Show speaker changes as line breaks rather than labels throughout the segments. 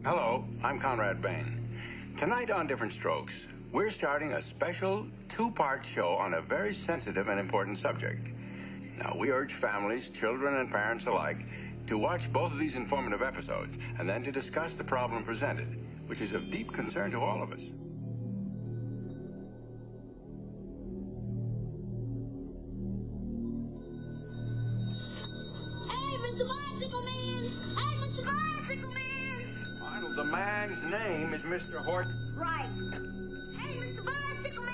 Hello, I'm Conrad Bain. Tonight on Different Strokes, we're starting a special two-part show on a very sensitive and important subject. Now, we urge families, children, and parents alike to watch both of these informative episodes and then to discuss the problem presented, which is of deep concern to all of us. The man's name is Mr. Horton.
Right. Hey, Mr. Bicycle Man!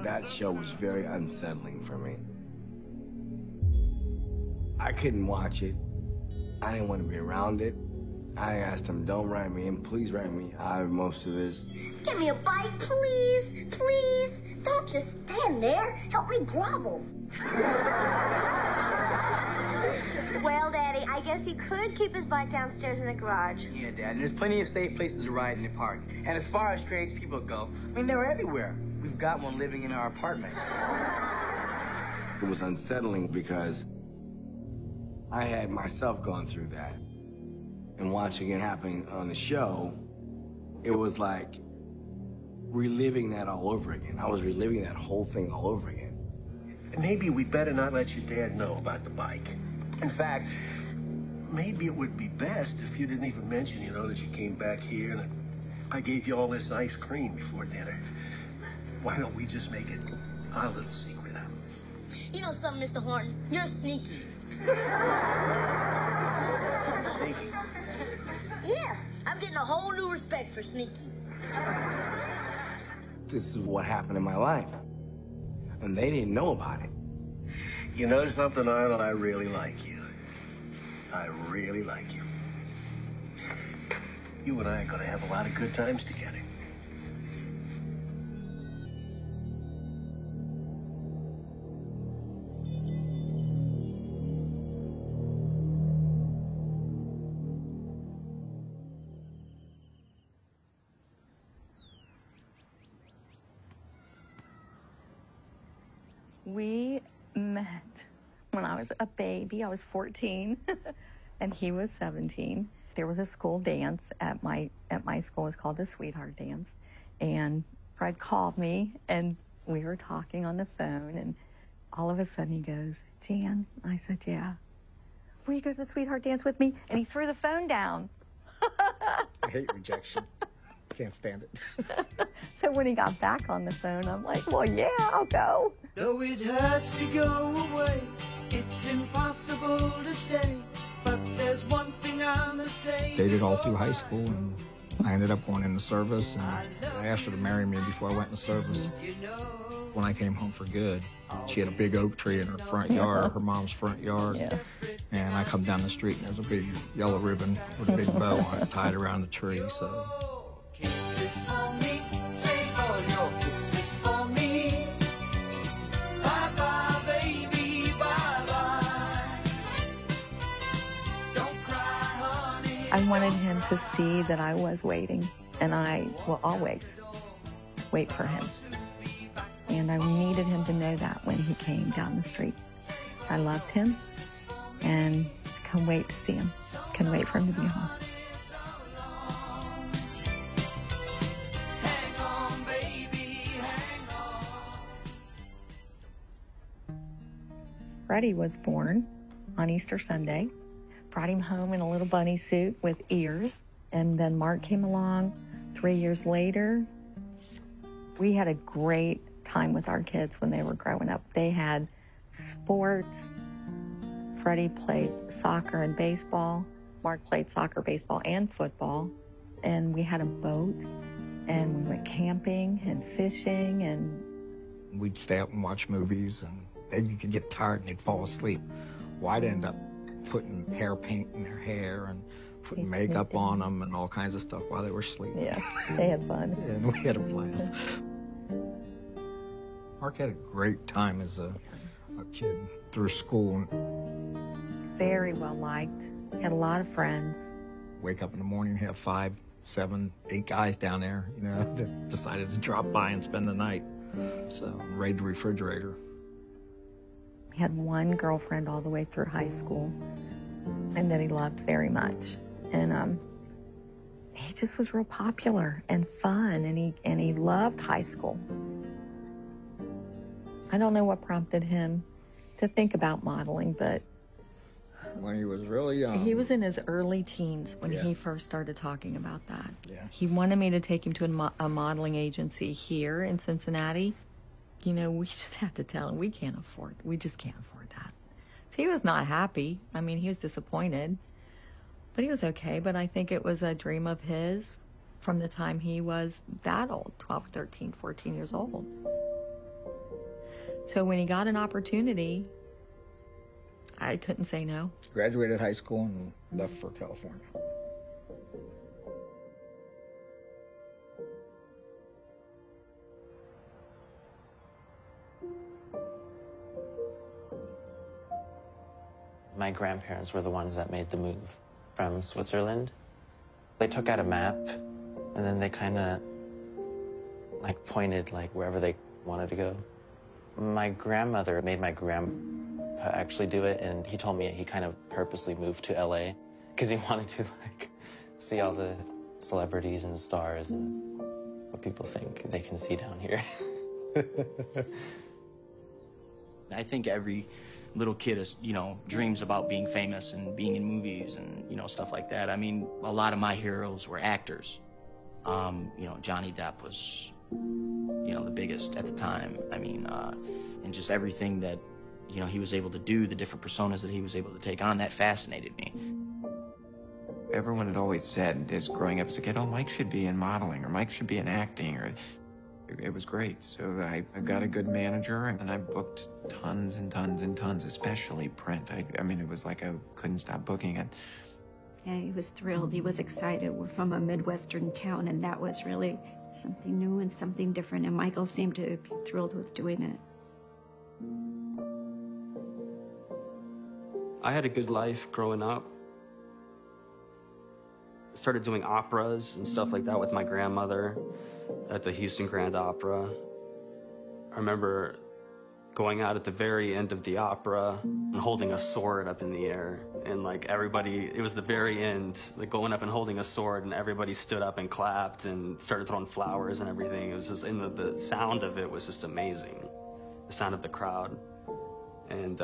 That show was very unsettling for me. I couldn't watch it. I didn't want to be around it. I asked him, don't write me in. Please write me out of most of this.
Give me a bite, please. Please. Don't just stand there. Help me grovel. Well, Daddy, I guess he could keep his bike downstairs in the garage.
Yeah, Dad, and there's plenty of safe places to ride in the park. And as far as tradespeople go, I mean, they're everywhere. We've got one living in our apartment.
It was unsettling because I had myself gone through that. And watching it happen on the show, it was like reliving that all over again. I was reliving that whole thing all over again.
Maybe we better not let your dad know about the bike. In fact, maybe it would be best if you didn't even mention, that you came back here and I gave you all this ice cream before dinner. Why don't we just make it our little secret?
You know something, Mr. Horton? You're sneaky.
Sneaky?
Yeah, I'm getting a whole new respect for sneaky.
This is what happened in my life. And they didn't know about it.
You know something, Arnold? I really like you. I really like you. You and I are going to have a lot of good times together.
We met when I was a baby. I was 14, and he was 17. There was a school dance at my school. It was called the Sweetheart Dance. And Fred called me, and we were talking on the phone, and all of a sudden he goes, Jan? I said, yeah. Will you go to the Sweetheart Dance with me? And he threw the phone down.
I hate rejection. Can't stand it.
So when he got back on the phone, I'm like, well, yeah, I'll go.
Though it hurts to go away, it's impossible to stay. But there's one thing I must say.
Dated all through high school, and I ended up going into service, and I asked her to marry me before I went into service. When I came home for good, she had a big oak tree in her front yard, her mom's front yard. Yeah. And I come down the street, and there's a big yellow ribbon with a big bow on it tied around the tree, so...
Kisses for me, say all your kisses for me. Bye-bye, baby, bye-bye. Don't cry, honey.
I wanted him to see that I was waiting, and I will always wait for him. And I needed him to know that when he came down the street. I loved him, and I couldn't wait to see him. Couldn't wait for him to be home. Freddie was born on Easter Sunday. Brought him home in a little bunny suit with ears. And then Mark came along 3 years later. We had a great time with our kids when they were growing up. They had sports. Freddie played soccer and baseball. Mark played soccer, baseball, and football. And we had a boat. And we went camping and fishing. And
we'd stay up and watch movies, and then you could get tired and they'd fall asleep. Well, I'd end up putting hair paint in their hair and putting makeup on them and all kinds of stuff while they were sleeping.
Yeah, they had fun.
And we had a blast. Mark had a great time as a kid through school.
Very well liked. Had a lot of friends.
Wake up in the morning, have 5, 7, 8 guys down there, that decided to drop by and spend the night. So, raid the refrigerator.
Had one girlfriend all the way through high school. and that he loved very much. And he just was real popular and fun, and he loved high school. I don't know what prompted him to think about modeling, but
when he was really young.
He was in his early teens when he first started talking about that. Yeah. He wanted me to take him to a modeling agency here in Cincinnati. You know, we just have to tell him we just can't afford that. So he was not happy. I mean, he was disappointed, but he was okay. But I think it was a dream of his from the time he was that old, 12, 13, 14 years old. So when he got an opportunity, I couldn't say no.
Graduated high school and left for California.
My grandparents were the ones that made the move from Switzerland. They took out a map, and then they kind of like pointed like wherever they wanted to go. My grandmother made my grandpa actually do it, and he told me he kind of purposely moved to LA because he wanted to like see all the celebrities and stars and what people think they can see down here.
I think every little kid is, dreams about being famous and being in movies and, stuff like that. I mean, a lot of my heroes were actors. Johnny Depp was, the biggest at the time. I mean, and just everything that, he was able to do, the different personas that he was able to take on, that fascinated me.
Everyone had always said this growing up as a kid, oh, Mike should be in modeling, or Mike should be in acting, or it was great. So I got a good manager, and I booked tons and tons and tons, especially print. I mean, it was like I couldn't stop booking it.
Yeah, he was thrilled. He was excited. We're from a Midwestern town, and that was really something new and something different, and Michael seemed to be thrilled with doing it.
I had a good life growing up. Started doing operas and stuff like that with my grandmother at the Houston Grand Opera. I remember going out at the very end of the opera and holding a sword up in the air, and like everybody, it was the very end, like going up and holding a sword, and everybody stood up and clapped and started throwing flowers and everything. It was just, and the sound of it was just amazing, the sound of the crowd. And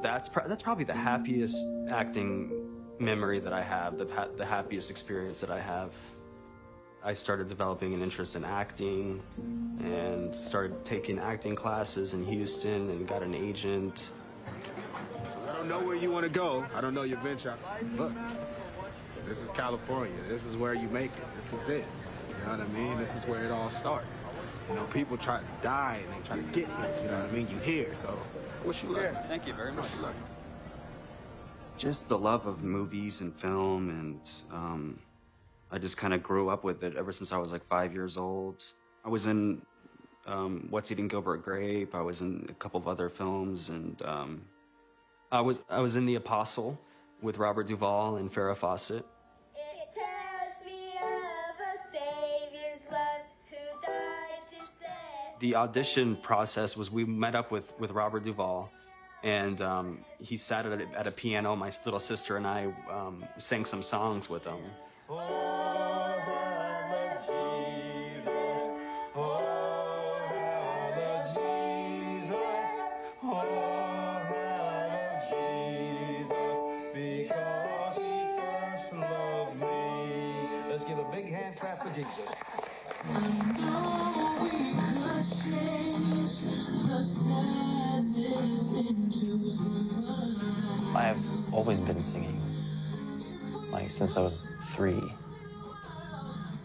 that's probably the happiest acting memory that I have, the happiest experience that I have. I started developing an interest in acting and started taking acting classes in Houston and got an agent.
I don't know where you want to go. I don't know your venture. Look, this is California. This is where you make it. This is it. You know what I mean? This is where it all starts. People try to die and they try to get here. You know what I mean? You here, so I wish you luck.
Thank you very much. Just the love of movies and film, and I just kind of grew up with it ever since I was like 5 years old. I was in What's Eating Gilbert Grape. I was in a couple of other films, and I was in The Apostle with Robert Duvall and Farrah Fawcett.
It tells me of a Savior's love who died to set.
The audition process was we met up with Robert Duvall, and he sat at a piano. My little sister and I sang some songs with him.
I've always been singing, like since I was 3.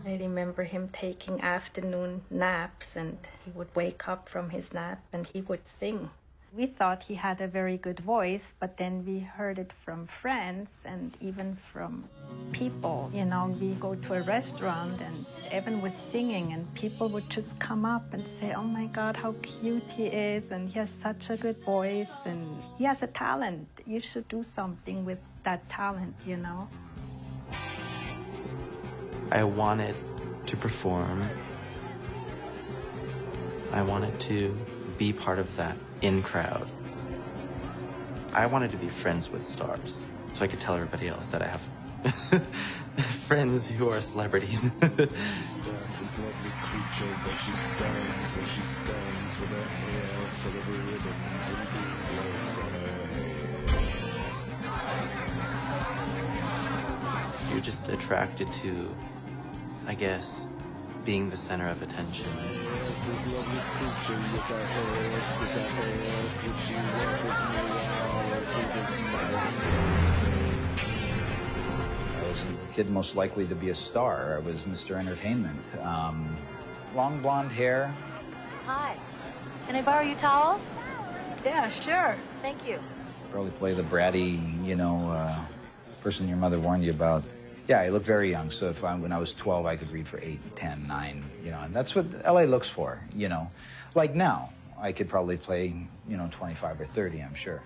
I remember him taking afternoon naps, and he would wake up from his nap and he would sing. We thought he had a very good voice, but then we heard it from friends and even from people. We go to a restaurant and Evan was singing, and people would just come up and say, oh my God, how cute he is, and he has such a good voice, and he has a talent. You should do something with that talent,
I wanted to perform. I wanted to be part of that in crowd. I wanted to be friends with stars. so I could tell everybody else that I have friends who are celebrities. You're just attracted to, I guess, being the center of attention.
I was the kid most likely to be a star. I was Mr. Entertainment. Long blonde hair.
Hi. Can I borrow your towel?
Yeah, sure.
Thank you.
Probably play the bratty, person your mother warned you about. Yeah, I look very young, so when I was 12, I could read for 8, 10, 9, and that's what L.A. looks for, Like now, I could probably play, 25 or 30, I'm sure.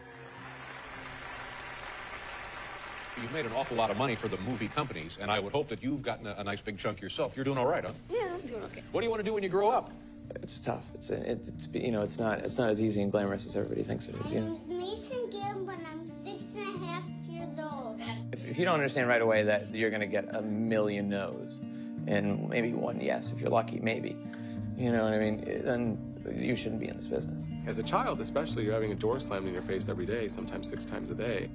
You've made an awful lot of money for the movie companies, and I would hope that you've gotten a nice big chunk yourself. You're doing all right, huh?
Yeah, I'm doing okay.
What do you want to do when you grow up?
It's tough. It's not as easy and glamorous as everybody thinks it is.
My name's Mason Gibb, but I'm 6.5 years old.
If you don't understand right away that you're going to get a million no's and maybe one yes, if you're lucky, maybe, you know what I mean, then you shouldn't be in this business.
As a child, especially, you're having a door slammed in your face every day, sometimes 6 times a day.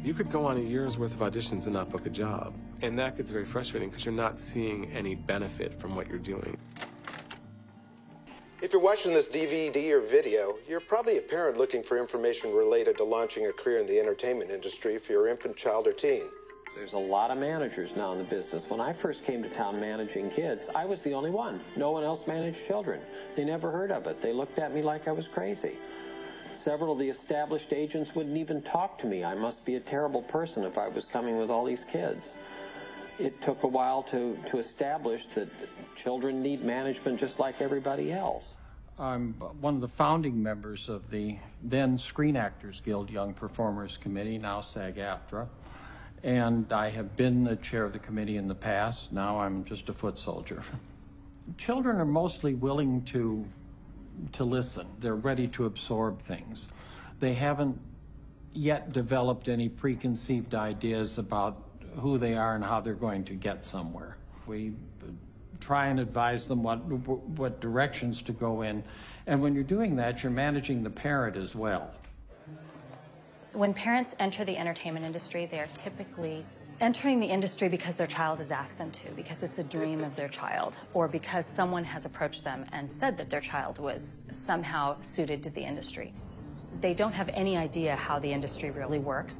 You could go on a year's worth of auditions and not book a job. And that gets very frustrating because you're not seeing any benefit from what you're doing.
If you're watching this DVD or video, you're probably a parent looking for information related to launching a career in the entertainment industry for your infant, child, or teen.
There's a lot of managers now in the business. When I first came to town managing kids, I was the only one. No one else managed children. They never heard of it. They looked at me like I was crazy. Several of the established agents wouldn't even talk to me. I must be a terrible person if I was coming with all these kids. It took a while to establish that children need management just like everybody else.
I'm one of the founding members of the then Screen Actors Guild Young Performers Committee, now SAG-AFTRA, and I have been the chair of the committee in the past. Now I'm just a foot soldier. Children are mostly willing to listen. They're ready to absorb things. They haven't yet developed any preconceived ideas about who they are and how they're going to get somewhere. We try and advise them what directions to go in, and when you're doing that, you're managing the parent as well.
When parents enter the entertainment industry, they are typically entering the industry because their child has asked them to, because it's a dream of their child, or because someone has approached them and said that their child was somehow suited to the industry. They don't have any idea how the industry really works.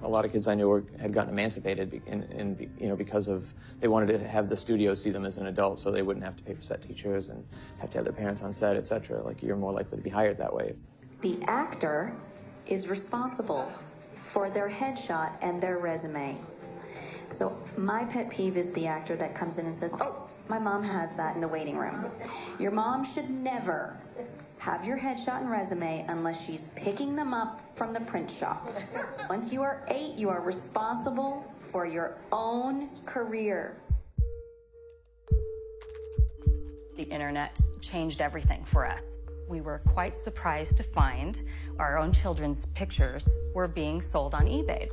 A lot of kids I knew had gotten emancipated because of they wanted to have the studio see them as an adult, so they wouldn't have to pay for set teachers and have to have their parents on set, etc. Like, you're more likely to be hired that way.
The actor is responsible for their headshot and their resume. So my pet peeve is the actor that comes in and says, "Oh, my mom has that in the waiting room." Your mom should never have your headshot and resume unless she's picking them up from the print shop. Once you are 8, you are responsible for your own career.
The internet changed everything for us. We were quite surprised to find our own children's pictures were being sold on eBay.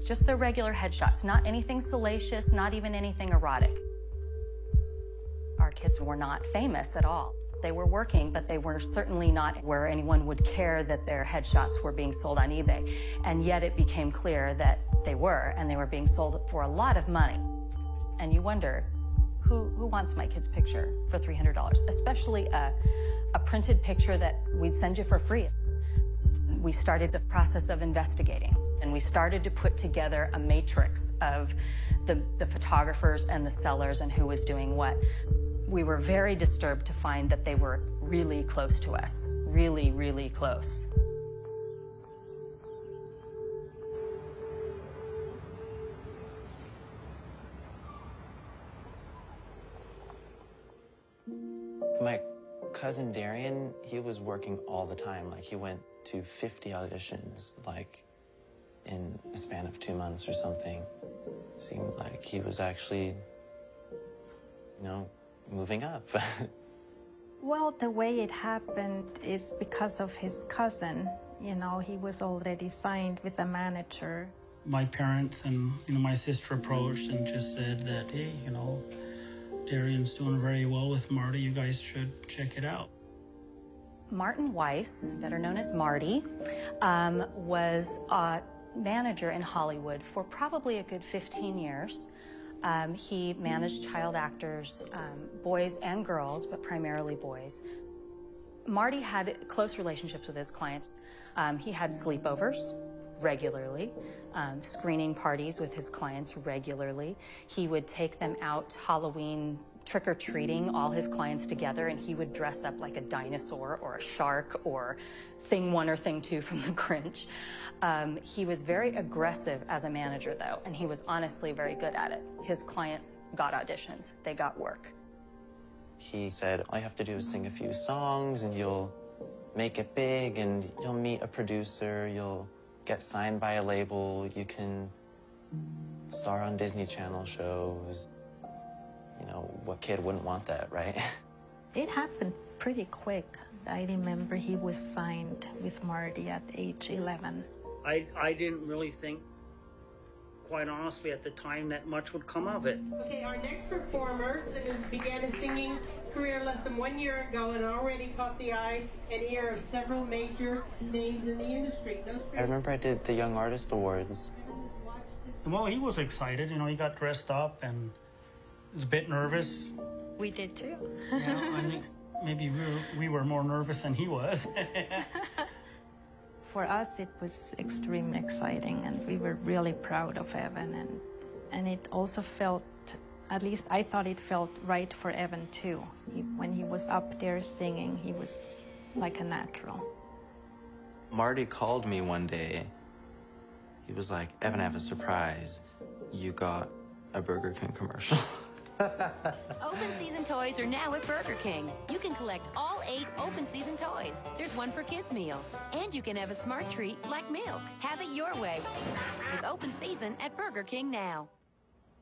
Just their regular headshots, not anything salacious, not even anything erotic. Our kids were not famous at all. They were working, but they were certainly not where anyone would care that their headshots were being sold on eBay. And yet it became clear that they were, and they were being sold for a lot of money. And you wonder, who wants my kid's picture for $300? Especially a printed picture that we'd send you for free. We started the process of investigating, and we started to put together a matrix of the photographers and the sellers and who was doing what. We were very disturbed to find that they were really close to us, really, really close.
My cousin Darian, he was working all the time. Like, he went to 50 auditions, like, in a span of 2 months or something. Seemed like he was actually, moving up.
Well, the way it happened is because of his cousin. You know, he was already signed with a manager.
My parents and my sister approached and just said that, hey, Darian's doing very well with Marty. You guys should check it out.
Martin Weiss, better known as Marty, was a manager in Hollywood for probably a good 15 years. He managed child actors, boys and girls, but primarily boys. Marty had close relationships with his clients. He had sleepovers regularly, screening parties with his clients regularly. He would take them out Halloween trick-or-treating, all his clients together, and he would dress up like a dinosaur or a shark or Thing 1 or Thing 2 from The Grinch. He was very aggressive as a manager, though, and he was honestly very good at it. His clients got auditions. They got work.
He said, all you have to do is sing a few songs and you'll make it big and you'll meet a producer, you'll get signed by a label, you can star on Disney Channel shows. What kid wouldn't want that, right?
It happened pretty quick. I remember he was signed with Marty at age 11.
I didn't really think, quite honestly, at the time that much would come of it.
Okay, our next performer began his singing career less than 1 year ago and already caught the eye and ear of several major names in the industry.
I remember I did the Young Artist Awards.
Well, he was excited. He got dressed up and was a bit nervous.
We did too.
I think maybe we were more nervous than he was.
For us, it was extremely exciting, and we were really proud of Evan. And it also felt, at least I thought it felt right for Evan too. When he was up there singing, he was like a natural.
Marty called me one day. He was like, Evan, I have a surprise. You got a Burger King commercial.
Open season toys are now at Burger King. You can collect all 8 open season toys. There's one for kids' meal. And you can have a smart treat like milk. Have it your way with open season at Burger King now.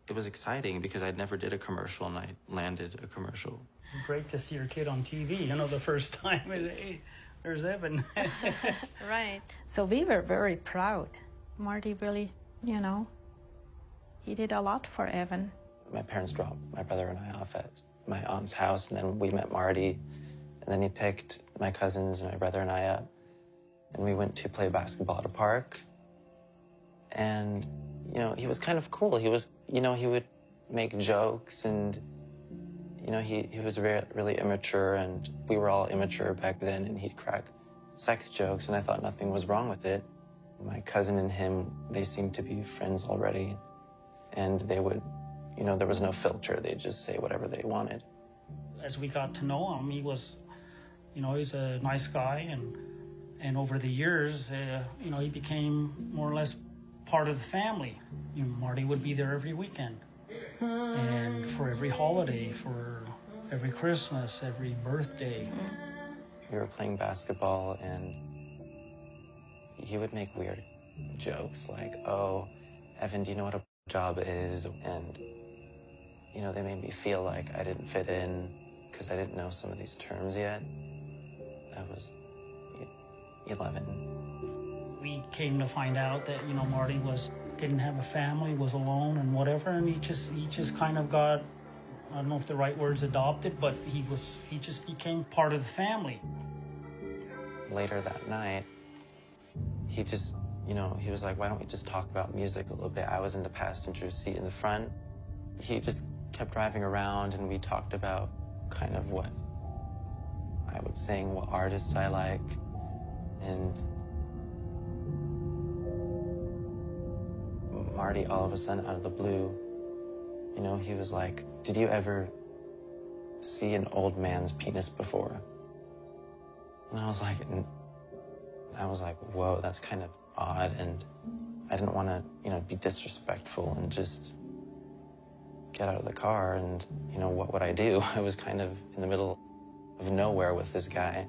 It was exciting because I never did a commercial and I landed a commercial.
Great to see your kid on TV, the first time. Hey, there's Evan.
Right. So we were very proud. Marty really, he did a lot for Evan.
My parents dropped my brother and I off at my aunt's house, and then we met Marty, and then he picked my cousins and my brother and I up, and we went to play basketball at a park. And, he was kind of cool. He was, he would make jokes, and, he was really immature, and we were all immature back then, and he'd crack sex jokes, and I thought nothing was wrong with it. My cousin and him, they seemed to be friends already, and they would, there was no filter. They'd just say whatever they wanted.
As we got to know him, he was, he's a nice guy, and over the years, he became more or less part of the family. Marty would be there every weekend, and for every holiday, for every Christmas, every birthday.
We were playing basketball, and he would make weird jokes like, oh, Evan, do you know what a job is? And, they made me feel like I didn't fit in because I didn't know some of these terms yet. I was 11.
We came to find out that, Marty didn't have a family, was alone and whatever, and he just kind of got, I don't know if the right word's adopted, but he just became part of the family.
Later that night, he just, he was like, why don't we just talk about music a little bit? I was in the passenger seat in the front. He just kept driving around, and we talked about kind of what I would sing, what artists I like, and Marty, all of a sudden, out of the blue, he was like, did you ever see an old man's penis before? And I was like, whoa, that's kind of odd, and I didn't want to, be disrespectful and just get out of the car, and, what would I do? I was kind of in the middle of nowhere with this guy.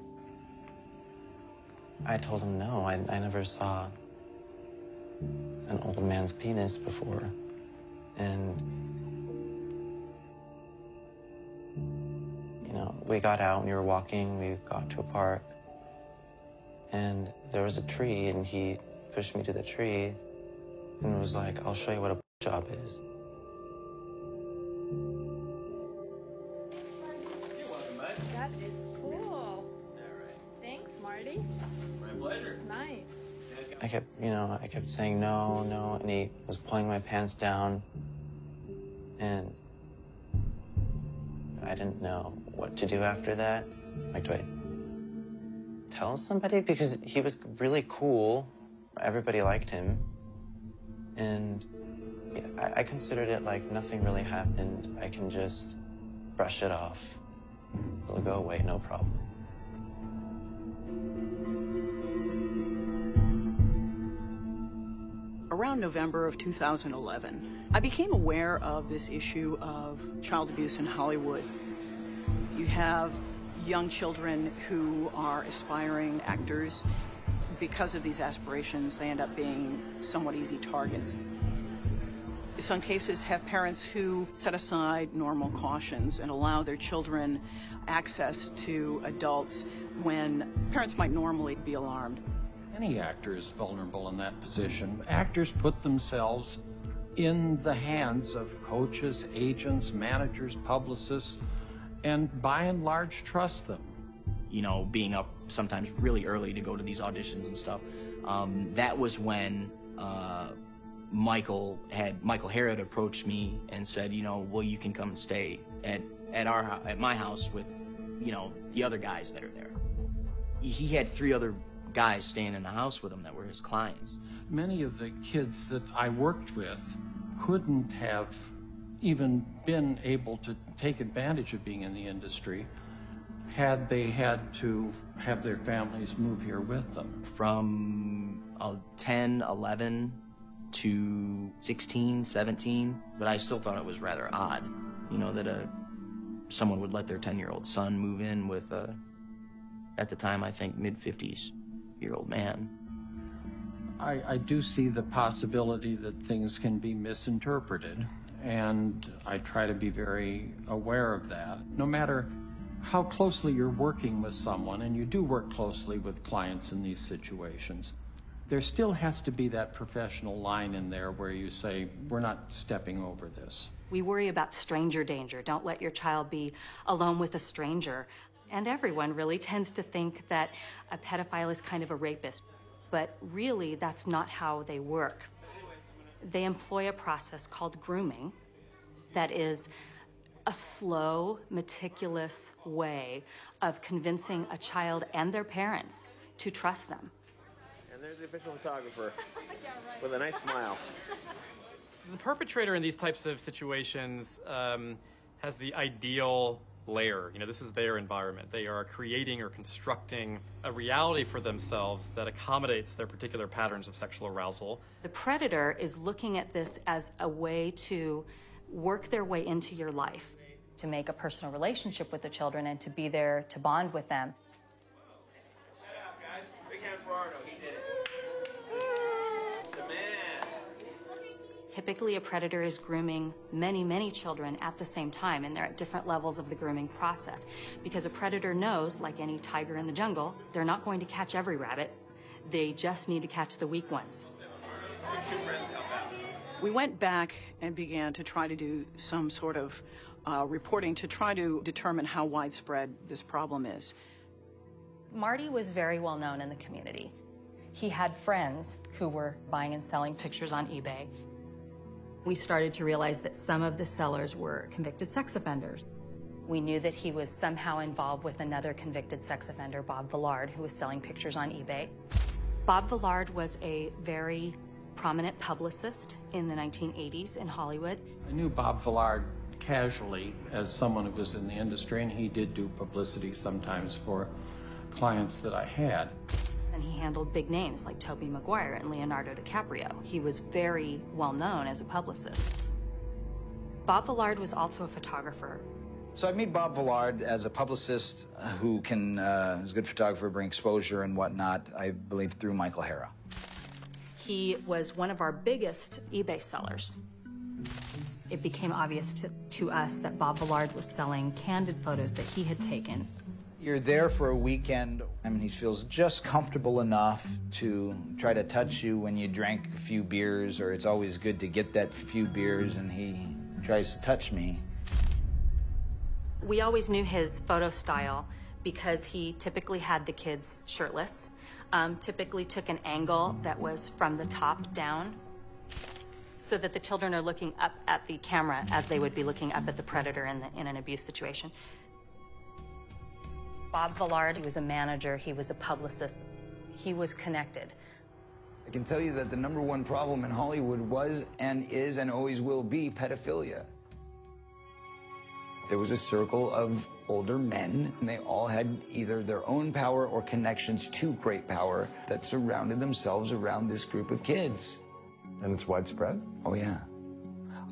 I told him no, I never saw an old man's penis before, and, we got out and we were walking, we got to a park, And there was a tree, and he pushed me to the tree and was like, I'll show you what a job is.
That is cool. Thanks, Marty.
My pleasure.
Nice.
I kept saying no, no, and he was pulling my pants down, and I didn't know what to do after that. Like, do I tell somebody? Because he was really cool. Everybody liked him. And I considered it like nothing really happened. I can just brush it off. It'll go away, no problem.
Around November of 2011, I became aware of this issue of child abuse in Hollywood. You have young children who are aspiring actors. Because of these aspirations, they end up being somewhat easy targets. Some cases have parents who set aside normal cautions and allow their children access to adults when parents might normally be alarmed.
Any actor is vulnerable in that position. Actors put themselves in the hands of coaches, agents, managers, publicists, and by and large trust them.
You know, being up sometimes really early to go to these auditions and stuff. That was when Michael Hara had approached me and said, you know, well, you can come and stay at my house with, you know, the other guys that are there. He had 3 other guys staying in the house with him that were his clients.
Many of the kids that I worked with couldn't have even been able to take advantage of being in the industry had they had to have their families move here with them.
From 10, 11 to 16, 17, but I still thought it was rather odd, you know, that someone would let their 10-year-old son move in with at the time, I think, mid-50s-year-old man.
I do see the possibility that things can be misinterpreted, and I try to be very aware of that. No matter how closely you're working with someone, and you do work closely with clients in these situations, there still has to be that professional line in there where you say, we're not stepping over this.
We worry about stranger danger. Don't let your child be alone with a stranger. And everyone really tends to think that a pedophile is kind of a rapist. But really, that's not how they work. They employ a process called grooming that is a slow, meticulous way of convincing a child and their parents to trust them.
And there's the official photographer with a nice smile.
The perpetrator in these types of situations has the ideal layer. You know, this is their environment. They are creating or constructing a reality for themselves that accommodates their particular patterns of sexual arousal.
The predator is looking at this as a way to work their way into your life, to make a personal relationship with the children and to be there to bond with them.
Guys, big hand for Arno. He did it. It's a man.
Typically, a predator is grooming many, many children at the same time, and they're at different levels of the grooming process. Because a predator knows, like any tiger in the jungle, they're not going to catch every rabbit. They just need to catch the weak ones.
We went back and began to try to do some sort of reporting to try to determine how widespread this problem is.
Marty was very well known in the community. He had friends who were buying and selling pictures on eBay. We started to realize that some of the sellers were convicted sex offenders. We knew that he was somehow involved with another convicted sex offender, Bob Villard, who was selling pictures on eBay. Bob Villard was a very prominent publicist in the 1980s in Hollywood.
I knew Bob Villard casually as someone who was in the industry, and he did do publicity sometimes for clients that I had.
And he handled big names like Tobey Maguire and Leonardo DiCaprio. He was very well known as a publicist. Bob Villard was also a photographer.
So I meet Bob Villard as a publicist who can, is a good photographer, bring exposure and whatnot, I believe through Michael Hara.
He was one of our biggest eBay sellers. It became obvious to us that Bob Villard was selling candid photos that he had taken.
You're there for a weekend. I mean, he feels just comfortable enough to try to touch you when you drank a few beers, or it's always good to get that few beers, and he tries to touch me.
We always knew his photo style because he typically had the kids shirtless, typically took an angle that was from the top down, so that the children are looking up at the camera as they would be looking up at the predator in an abuse situation. Bob Villard, he was a manager, he was a publicist, he was connected.
I can tell you that the #1 problem in Hollywood was and is and always will be pedophilia. There was a circle of older men, and they all had either their own power or connections to great power that surrounded themselves around this group of kids.
And it's widespread?
Oh, yeah.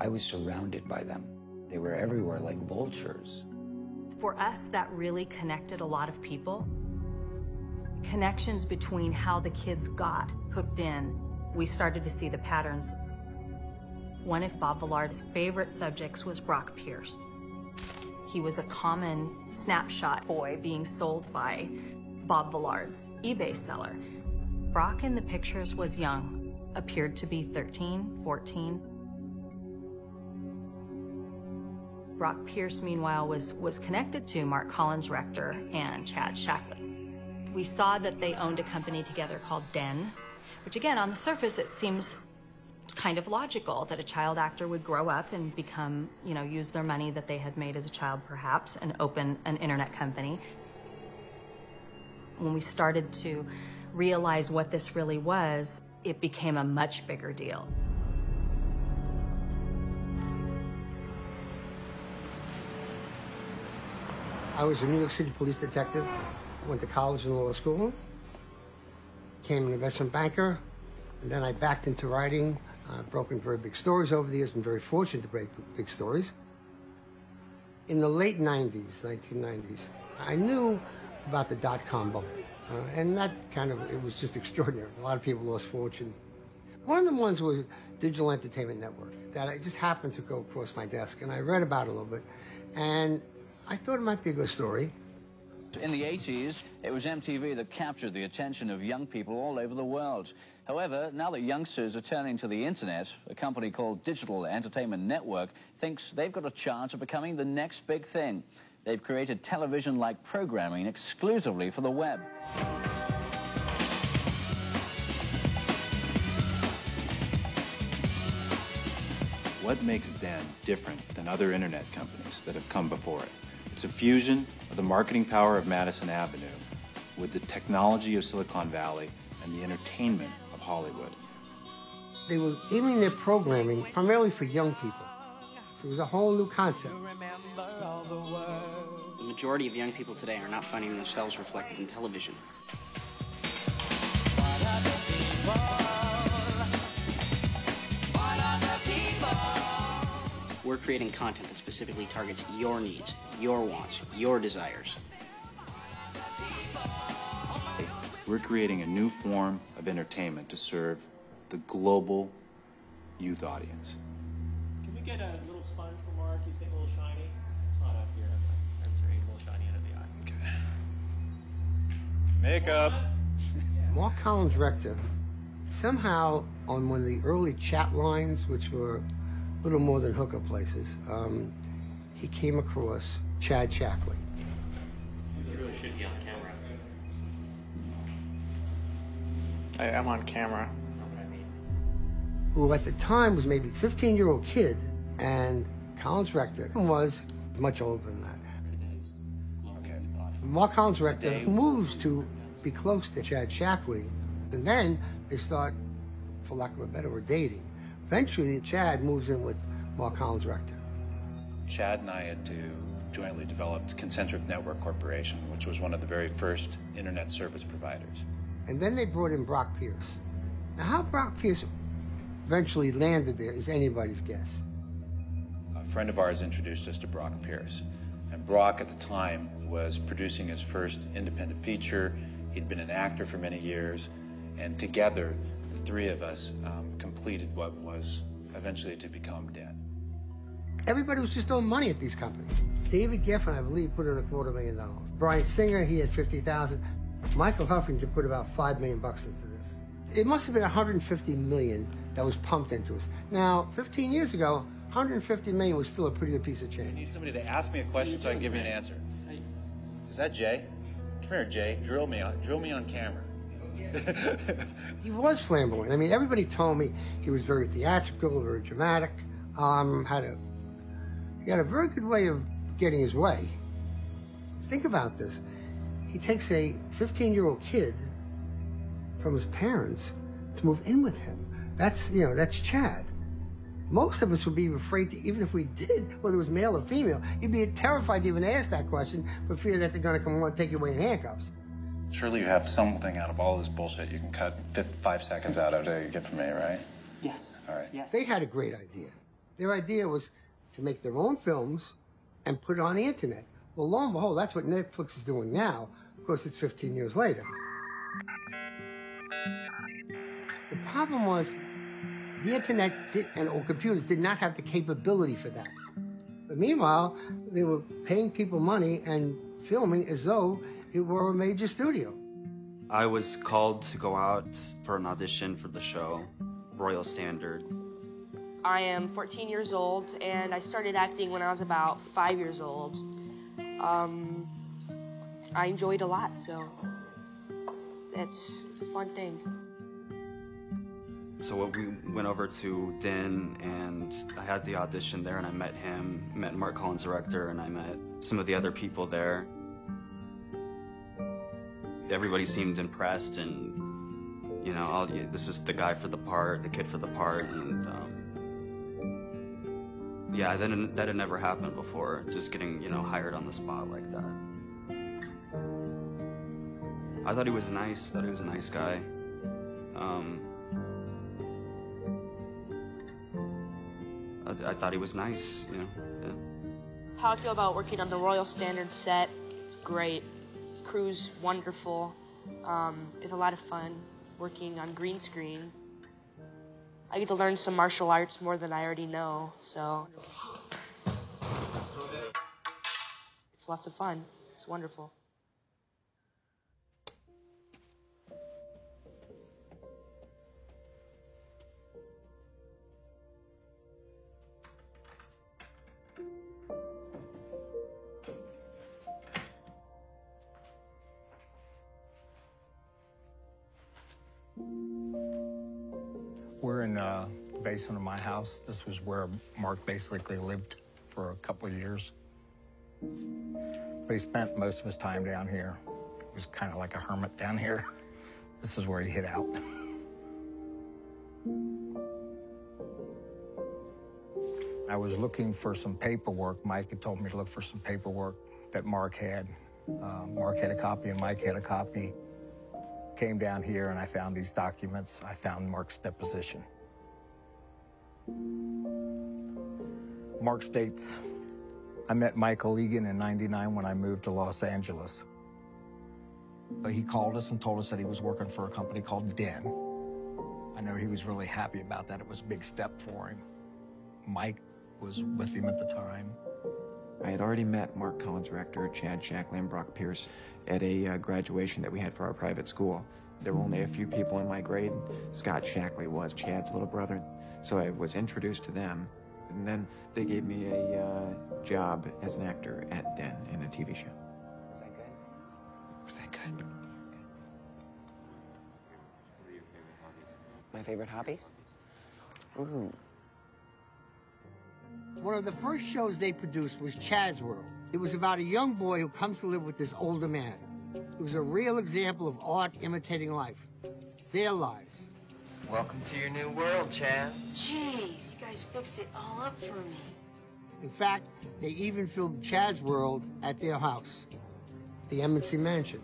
I was surrounded by them. They were everywhere like vultures.
For us, that really connected a lot of people. Connections between how the kids got hooked in. We started to see the patterns. One of Bob Villard's favorite subjects was Brock Pierce. He was a common snapshot boy being sold by Bob Villard's eBay seller. Brock in the pictures was young, appeared to be 13, 14. Brock Pierce, meanwhile, was connected to Mark Collins Rector and Chad Shackley. We saw that they owned a company together called Den, which again, on the surface, it seems kind of logical that a child actor would grow up and become, use their money that they had made as a child perhaps and open an internet company. When we started to realize what this really was, it became a much bigger deal.
I was a New York City police detective, went to college and law school, became an investment banker, and then I backed into writing. I've broken very big stories over the years, been very fortunate to break big stories. In the late 90s, 1990s, I knew about the dot-com bubble, and that it was just extraordinary. A lot of people lost fortunes. One of the ones was Digital Entertainment Network, that I just happened to go across my desk, and I read about it a little bit, and I thought it might be a good story.
In the 80s, it was MTV that captured the attention of young people all over the world. However, now that youngsters are turning to the internet, a company called Digital Entertainment Network thinks they've got a chance of becoming the next big thing. They've created television-like programming exclusively for the web.
What makes Den different than other internet companies that have come before it? It's a fusion of the marketing power of Madison Avenue with the technology of Silicon Valley and the entertainment of Hollywood.
They were aiming their programming primarily for young people. So it was a whole new concept.
The majority of young people today are not finding themselves reflected in television. We're creating content that specifically targets your needs, your wants, your desires.
We're creating a new form of entertainment to serve the global youth audience.
Can we get a little sponge for Mark? He's getting a little shiny. It's not up here. I'm sorry, a little shiny under the eye.
Okay. Makeup.
Mark Collins Rector, somehow on one of the early chat lines, which were a little more than hookup places, he came across Chad Shackley.
You really should be on camera.
I'm on camera.
Who at the time was maybe a 15-year-old kid, and Collins Rector was much older than that.
Okay.
Mark Collins Rector moves to be close to Chad Shackley, and then they start, for lack of a better word, dating. Eventually, Chad moves in with Mark Collins Rector.
Chad and I had to jointly develop Concentric Network Corporation, which was one of the very first internet service providers.
And then they brought in Brock Pierce. Now, how Brock Pierce eventually landed there is anybody's guess.
A friend of ours introduced us to Brock Pierce. And Brock, at the time, was producing his first independent feature. He'd been an actor for many years. And together, the three of us completed what was eventually to become Den.
Everybody was just throwing money at these companies. David Geffen, I believe, put in $250,000. Brian Singer, he had $50,000. Michael Huffington put about $5 million into this. It must have been $150 million that was pumped into us. Now, 15 years ago, $150 million was still a pretty good piece of change.
I need somebody to ask me a question so I can give you an answer. Is that Jay? Come here, Jay. Drill me on camera.
He was flamboyant. I mean, everybody told me he was very theatrical, very dramatic. He had a very good way of getting his way. Think about this. He takes a 15-year-old kid from his parents to move in with him. That's Chad. Most of us would be afraid to, even if we did, whether it was male or female, you'd be terrified to even ask that question for fear that they're going to come along and take you away in handcuffs.
Surely you have something out of all this bullshit you can cut 5 seconds out of to get from me, right?
Yes.
All right.
Yes.
They had a great idea. Their idea was to make their own films and put it on the internet. Well, lo and behold, that's what Netflix is doing now. Of course, it's 15 years later. The problem was the internet or computers did not have the capability for that. But meanwhile, they were paying people money and filming as though it were a major studio.
I was called to go out for an audition for the show, Royal Standard.
I am 14 years old, and I started acting when I was about 5 years old. I enjoyed a lot, so it's a fun thing.
So we went over to Din, and I had the audition there, and I met him, met Mark Collins, director, and I met some of the other people there. Everybody seemed impressed, and this is the guy for the part, the kid for the part, and yeah, that had never happened before. Just getting hired on the spot like that. I thought he was nice. Thought he was a nice guy. I thought he was nice. Yeah.
How I feel about working on the Royal Standard set? It's great. The crew's wonderful. It's a lot of fun working on green screen. I get to learn some martial arts more than I already know, so it's lots of fun. It's wonderful.
We're in the basement of my house. This was where Mark basically lived for a couple of years. But he spent most of his time down here. He was kind of like a hermit down here. This is where he hid out. I was looking for some paperwork. Mike had told me to look for some paperwork that Mark had. Mark had a copy and Mike had a copy. Came down here and I found these documents. I found Mark's deposition. Mark states, I met Michael Egan in '99 when I moved to Los Angeles. He called us and told us that he was working for a company called Din. I know he was really happy about that. It was a big step for him. Mike was with him at the time.
I had already met Mark Collins' director, Chad Shackley and Brock Pierce, at a graduation that we had for our private school. There were only a few people in my grade. Scott Shackley was Chad's little brother. So I was introduced to them, and then they gave me a job as an actor at Din in a TV show.
Was that good?
Was that good?
What are your favorite hobbies? My favorite hobbies? Ooh.
One of the first shows they produced was Chad's World. It was about a young boy who comes to live with this older man. It was a real example of art imitating life. Their lives.
Welcome to your new world, Chad.
Jeez, you guys fixed it all up for me.
In fact, they even filmed Chad's World at their house, the M&C Mansion.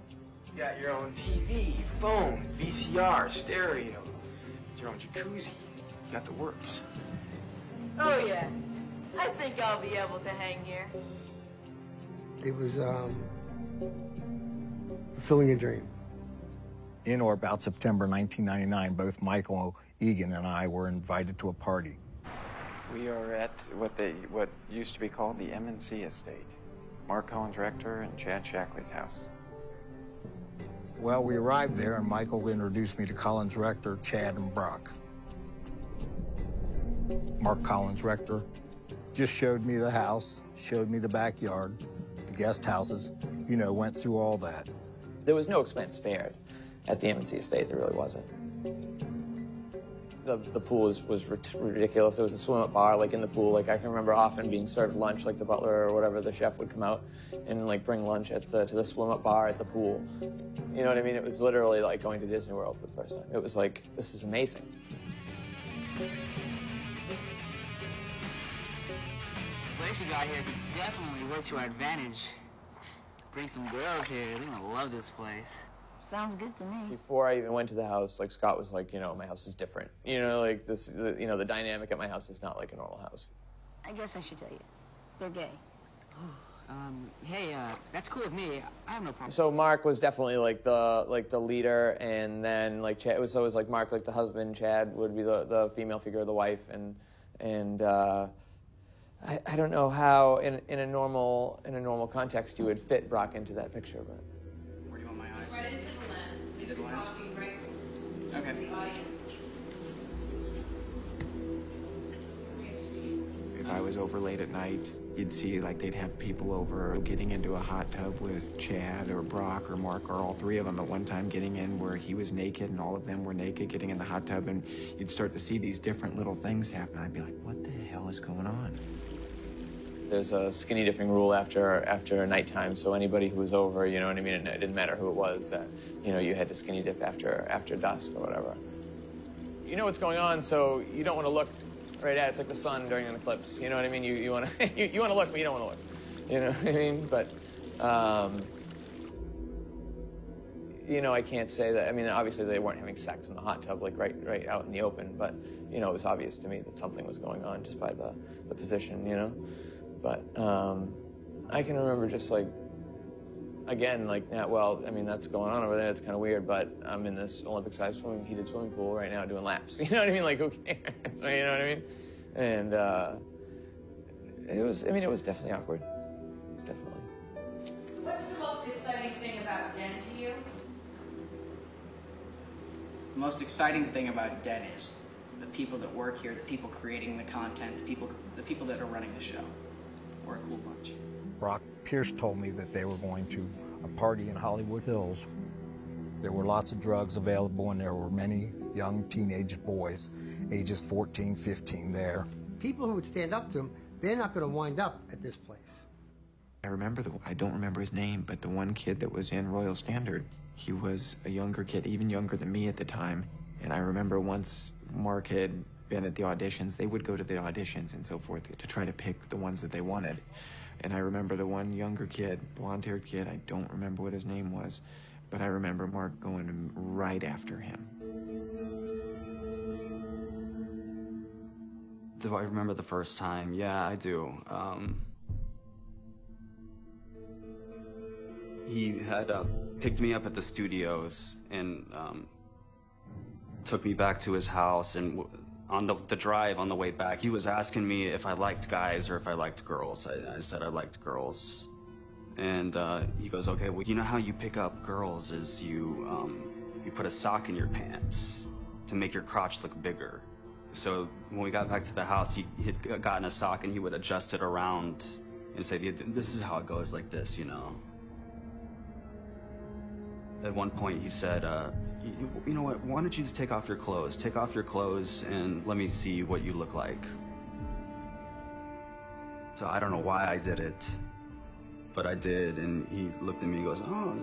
You got your own TV, phone, VCR, stereo, your own jacuzzi. You got the works.
Oh, yeah. I think I'll be able to hang here.
It was fulfilling a dream.
In or about September 1999, both Michael Egan and I were invited to a party.
We are at what used to be called the M&C estate. Mark Collins Rector and Chad Shackley's house.
Well, we arrived there, and Michael introduced me to Collins Rector, Chad, and Brock. Mark Collins Rector just showed me the house, showed me the backyard, the guest houses, you know, went through all that.
There was no expense spared at the M&C estate. There really wasn't. The pool was ridiculous. There was a swim-up bar, like, in the pool. Like, I can remember often being served lunch, like the butler or whatever, the chef would come out and, like, bring lunch to the swim-up bar at the pool. You know what I mean? It was literally like going to Disney World for the first time. It was like, this is amazing.
The place you got here could definitely work to our advantage. Bring some girls here. They're gonna love this place.
Sounds good to me.
Before I even went to the house, like, Scott was like, you know, my house is different. You know, like, you know, the dynamic at my house is not like a normal house.
I guess I should tell you. They're gay.
Hey, that's cool with me. I have no problem.
So Mark was definitely like the leader, and then like Chad, it was always like Mark, like the husband, Chad would be the female figure, the wife, and I don't know how in a normal context you would fit Brock into that picture, but.
Where do you want my eyes?
Right into the lens.
Into the lens?
Right.
Okay.
The audience.
If I was over late at night, you'd see like they'd have people over getting into a hot tub with Chad or Brock or Mark or all three of them at one time, getting in where he was naked and all of them were naked, getting in the hot tub, and you'd start to see these different little things happen. I'd be like, what the hell is going on?
There's a skinny dipping rule after nighttime, so anybody who was over, you know what I mean, it didn't matter who it was, that, you know, you had to skinny dip after dusk or whatever. You know what's going on, so you don't want to look right at it. It's like the sun during an eclipse, you know what I mean? You want to you want to look, but you don't want to look, you know what I mean? But you know, I can't say that. I mean, obviously they weren't having sex in the hot tub, like right out in the open, but you know, it was obvious to me that something was going on just by the position, you know. But I can remember just like, again, like, well, I mean, that's going on over there. It's kind of weird, but I'm in this Olympic-sized heated swimming pool right now doing laps. You know what I mean? Like, who cares? You know what I mean? And it was definitely awkward. Definitely.
What's the most exciting thing about Den to you?
The most exciting thing about Den is the people that work here, the people creating the content, the people that are running the show. We're a cool bunch.
Brock Pierce told me that they were going to a party in Hollywood Hills. There were lots of drugs available, and there were many young teenage boys, ages 14, 15 there.
People who would stand up to him, they're not going to wind up at this place.
I don't remember his name, but the one kid that was in Royal Standard, he was a younger kid, even younger than me at the time. And I remember once Mark had been at the auditions, they would go to the auditions and so forth to try to pick the ones that they wanted. And I remember the one younger kid, blonde-haired kid, I don't remember what his name was, but I remember Mark going right after him.
Do I remember the first time? Yeah, I do. He had picked me up at the studios and took me back to his house, and on the drive on the way back, he was asking me if I liked guys or if I liked girls. I said I liked girls. And he goes, okay, well, you know how you pick up girls is you put a sock in your pants to make your crotch look bigger. So when we got back to the house, he had gotten a sock and he would adjust it around and say, this is how it goes, like this, you know. At one point he said, you know what, why don't you just take off your clothes? Take off your clothes and let me see what you look like. So I don't know why I did it, but I did, and he looked at me and goes, oh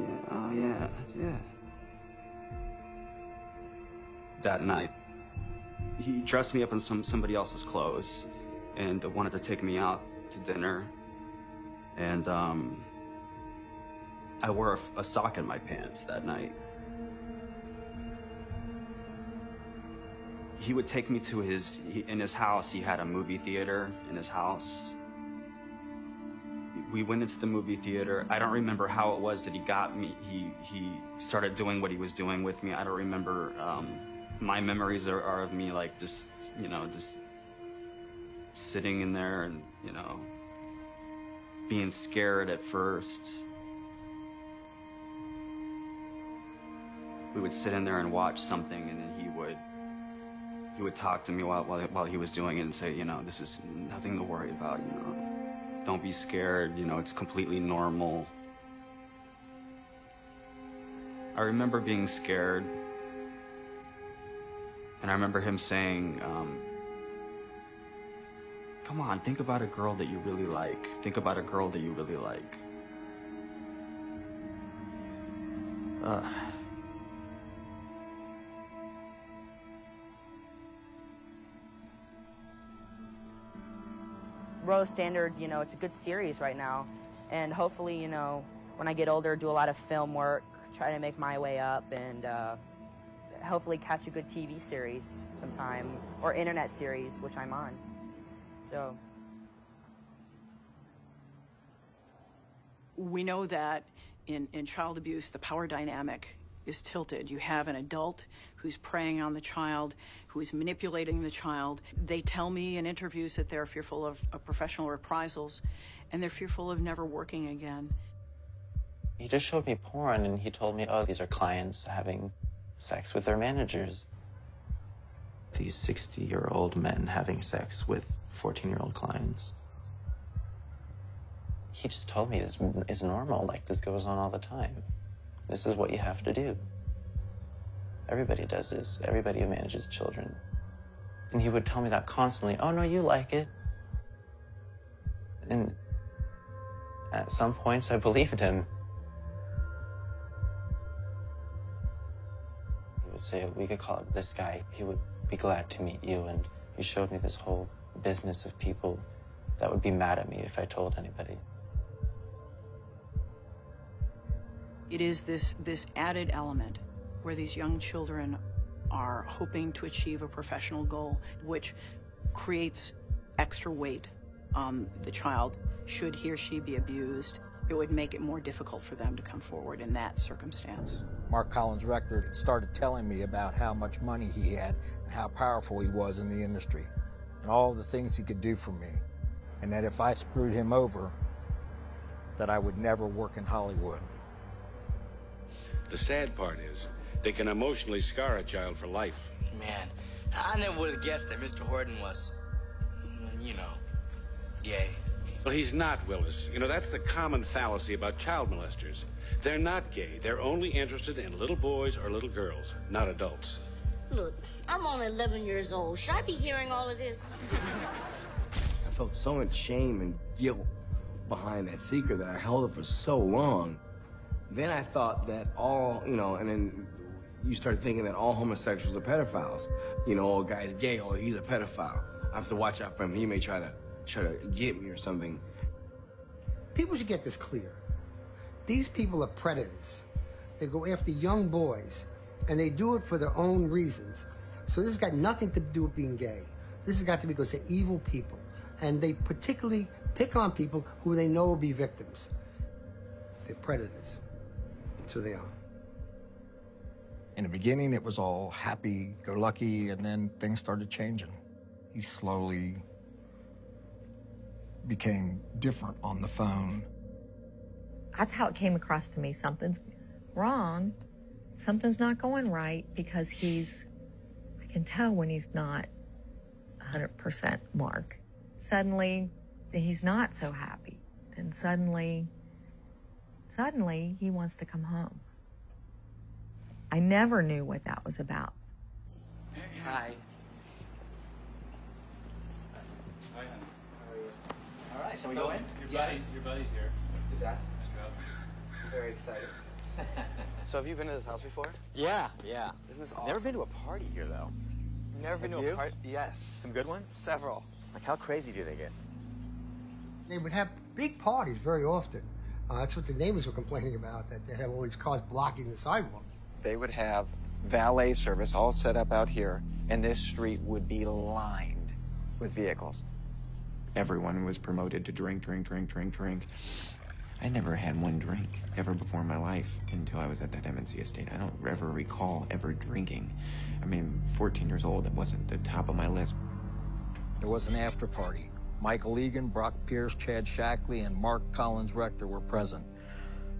yeah. That night, he dressed me up in somebody else's clothes and wanted to take me out to dinner, and I wore a sock in my pants that night. He would take me to in his house, he had a movie theater in his house. We went into the movie theater. I don't remember how it was that he got me. He started doing what he was doing with me. I don't remember. My memories are of me like just, you know, just sitting in there and, you know, being scared at first. We would sit in there and watch something, and then he would talk to me while he was doing it and say, you know, this is nothing to worry about, you know. Don't be scared, you know, it's completely normal. I remember being scared, and I remember him saying, come on, think about a girl that you really like. Think about a girl that you really like.
Royal Standard, you know, it's a good series right now. And hopefully, you know, when I get older, do a lot of film work, try to make my way up, and hopefully catch a good TV series sometime, or internet series, which I'm on. So.
We know that in child abuse, the power dynamic is tilted. You have an adult who's preying on the child, who is manipulating the child. They tell me in interviews that they're fearful of professional reprisals, and they're fearful of never working again.
He just showed me porn, and he told me, oh, these are clients having sex with their managers. These 60-year-old men having sex with 14-year-old clients. He just told me this is normal, like this goes on all the time. This is what you have to do. Everybody does this. Everybody who manages children. And he would tell me that constantly. Oh, no, you like it. And at some points, I believed him. He would say, we could call it this guy. He would be glad to meet you. And he showed me this whole business of people that would be mad at me if I told anybody.
It is this added element where these young children are hoping to achieve a professional goal, which creates extra weight on the child. Should he or she be abused, it would make it more difficult for them to come forward in that circumstance.
Mark Collins' rector started telling me about how much money he had and how powerful he was in the industry and all the things he could do for me, and that if I screwed him over, that I would never work in Hollywood.
The sad part is, they can emotionally scar a child for life.
Man, I never would have guessed that Mr. Horton was, you know, gay.
Well, he's not, Willis. You know, that's the common fallacy about child molesters. They're not gay. They're only interested in little boys or little girls, not adults.
Look, I'm only 11 years old. Should I be hearing all of this?
I felt so much shame and guilt behind that secret that I held it for so long. Then I thought that all, you know, and then you start thinking that all homosexuals are pedophiles. You know, oh, guy's gay, oh, he's a pedophile. I have to watch out for him. He may try to get me or something.
People should get this clear. These people are predators. They go after young boys, and they do it for their own reasons. So this has got nothing to do with being gay. This has got to be because they're evil people. And they particularly pick on people who they know will be victims. They're predators. That's who they are.
In the beginning, it was all happy-go-lucky, and then things started changing. He slowly became different on the phone.
That's how it came across to me. Something's wrong. Something's not going right, because I can tell when he's not 100% Mark. Suddenly, he's not so happy. And suddenly he wants to come home. I never knew what that was about.
Hi. Hi, honey. How are you? All right, shall we go in? Your buddy's here.
Is that?
I'm
very excited.
So have you been to this house before?
Yeah.
Isn't this awesome?
Never been to a party here, though.
You've never been to a party? Yes.
Some good ones?
Several.
Like, how crazy do they get?
They would have big parties very often. That's what the neighbors were complaining about, that they have all these cars blocking the sidewalk.
They would have valet service all set up out here, and this street would be lined with vehicles. Everyone was promoted to drink. I never had one drink ever before in my life until I was at that MNC estate. I don't ever recall ever drinking. I mean, 14 years old, that wasn't the top of my list.
There was an after party. Michael Egan, Brock Pierce, Chad Shackley, and Mark Collins Rector were present.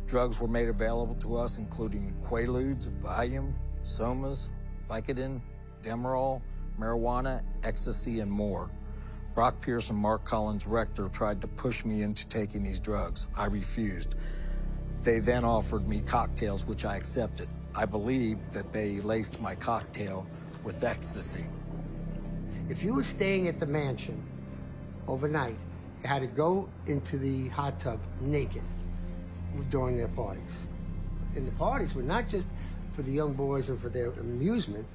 Drugs were made available to us, including Quaaludes, Valium, Somas, Vicodin, Demerol, marijuana, ecstasy, and more. Brock Pierce and Mark Collins Rector tried to push me into taking these drugs. I refused. They then offered me cocktails, which I accepted. I believe that they laced my cocktail with ecstasy.
If you were staying at the mansion overnight, you had to go into the hot tub naked during their parties. And the parties were not just for the young boys and for their amusement,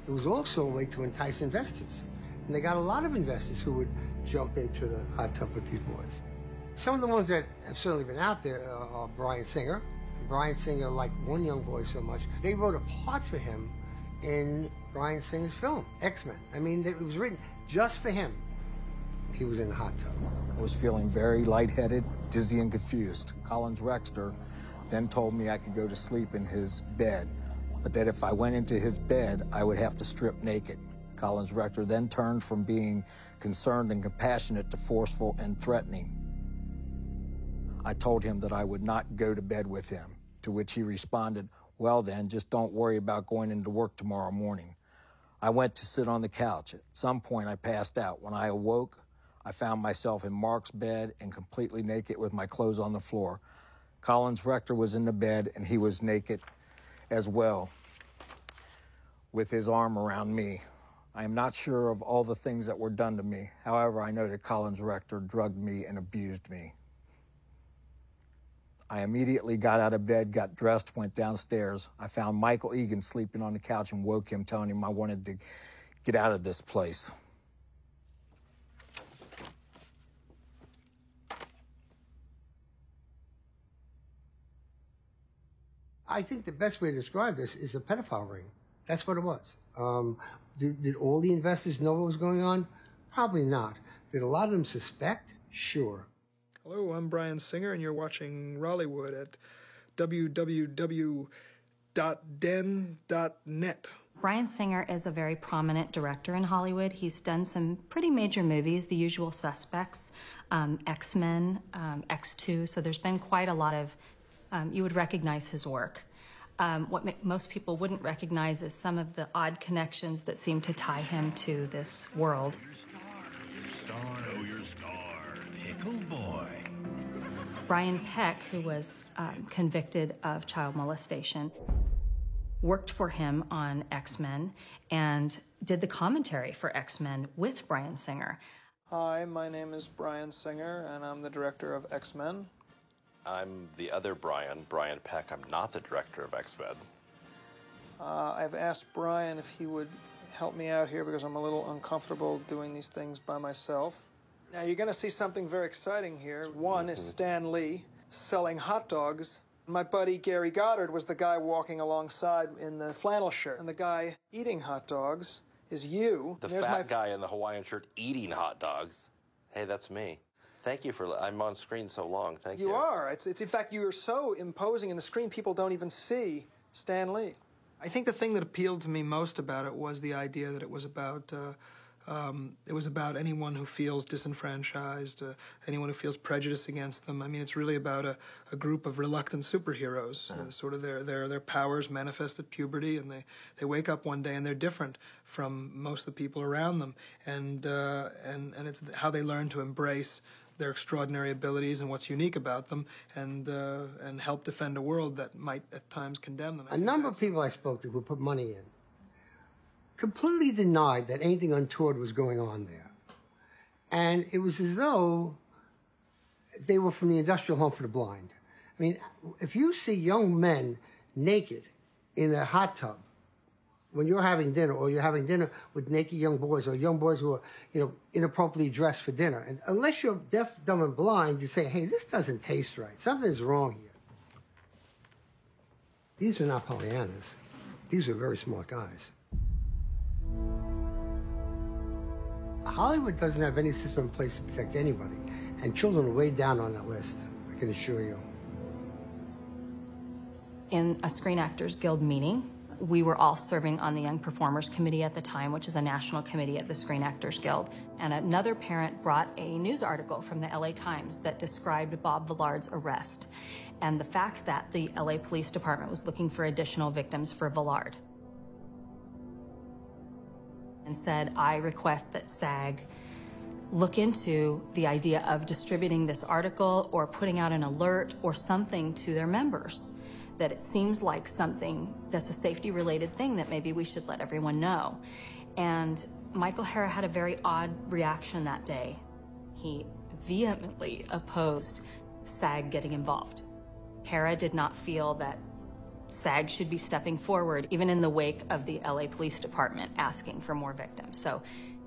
it was also a way to entice investors. And they got a lot of investors who would jump into the hot tub with these boys. Some of the ones that have certainly been out there are Bryan Singer. Bryan Singer liked one young boy so much, they wrote a part for him in Bryan Singer's film, X-Men. I mean, it was written just for him. He was in the hot tub.
I was feeling very lightheaded, dizzy, and confused. Collins Rector then told me I could go to sleep in his bed, but that if I went into his bed, I would have to strip naked. Collins Rector then turned from being concerned and compassionate to forceful and threatening. I told him that I would not go to bed with him, to which he responded, "Well then, just don't worry about going into work tomorrow morning." I went to sit on the couch. At some point, I passed out. When I awoke, I found myself in Mark's bed and completely naked with my clothes on the floor. Collins Rector was in the bed, and he was naked as well, with his arm around me. I am not sure of all the things that were done to me. However, I know that Collins Rector drugged me and abused me. I immediately got out of bed, got dressed, went downstairs. I found Michael Egan sleeping on the couch and woke him, telling him I wanted to get out of this place.
I think the best way to describe this is a pedophile ring. That's what it was. Did all the investors know what was going on? Probably not. Did a lot of them suspect? Sure.
Hello, I'm Bryan Singer, and you're watching Rollywood at www.den.net.
Bryan Singer is a very prominent director in Hollywood. He's done some pretty major movies, The Usual Suspects, X-Men, X2, so there's been quite a lot of, you would recognize his work. What most people wouldn't recognize is some of the odd connections that seem to tie him to this world.
Know your star, Pickle Boy.
Brian Peck, who was convicted of child molestation, worked for him on X-Men and did the commentary for X-Men with Bryan Singer.
Hi, my name is Bryan Singer, and I'm the director of X-Men.
I'm the other Brian Peck. I'm not the director of X-Men.
I've asked Brian if he would help me out here because I'm a little uncomfortable doing these things by myself. Now, you're going to see something very exciting here. One is Stan Lee selling hot dogs. My buddy Gary Goddard was the guy walking alongside in the flannel shirt. And the guy eating hot dogs is you.
The fat guy in the Hawaiian shirt eating hot dogs. Hey, that's me. Thank you for, I'm on screen so long, thank you.
You are. It's in fact, you are so imposing in the screen, people don't even see Stan Lee. I think the thing that appealed to me most about it was the idea that it was about anyone who feels disenfranchised, anyone who feels prejudice against them. I mean, it's really about a group of reluctant superheroes. Sort of their powers manifest at puberty, and they wake up one day and they're different from most of the people around them. And it's how they learn to embrace their extraordinary abilities and what's unique about them, and help defend a world that might at times condemn them.
A number of people I spoke to who put money in completely denied that anything untoward was going on there. And it was as though they were from the industrial home for the blind. I mean, if you see young men naked in a hot tub when you're having dinner, or you're having dinner with naked young boys, or young boys who are, inappropriately dressed for dinner, and unless you're deaf, dumb, and blind, you say, hey, this doesn't taste right. Something's wrong here. These are not Pollyannas. These are very smart guys. Hollywood doesn't have any system in place to protect anybody, and children are way down on that list, I can assure you.
In a Screen Actors Guild meeting, We were all serving on the Young Performers Committee at the time, which is a national committee at the Screen Actors Guild. And another parent brought a news article from the LA Times that described Bob Villard's arrest and the fact that the LA Police Department was looking for additional victims for Villard. And said, I request that SAG look into the idea of distributing this article or putting out an alert or something to their members, that it seems like something that's a safety-related thing that maybe we should let everyone know. And Michael Hara had a very odd reaction that day. He vehemently opposed SAG getting involved. Hara did not feel that SAG should be stepping forward, even in the wake of the LA Police Department asking for more victims. So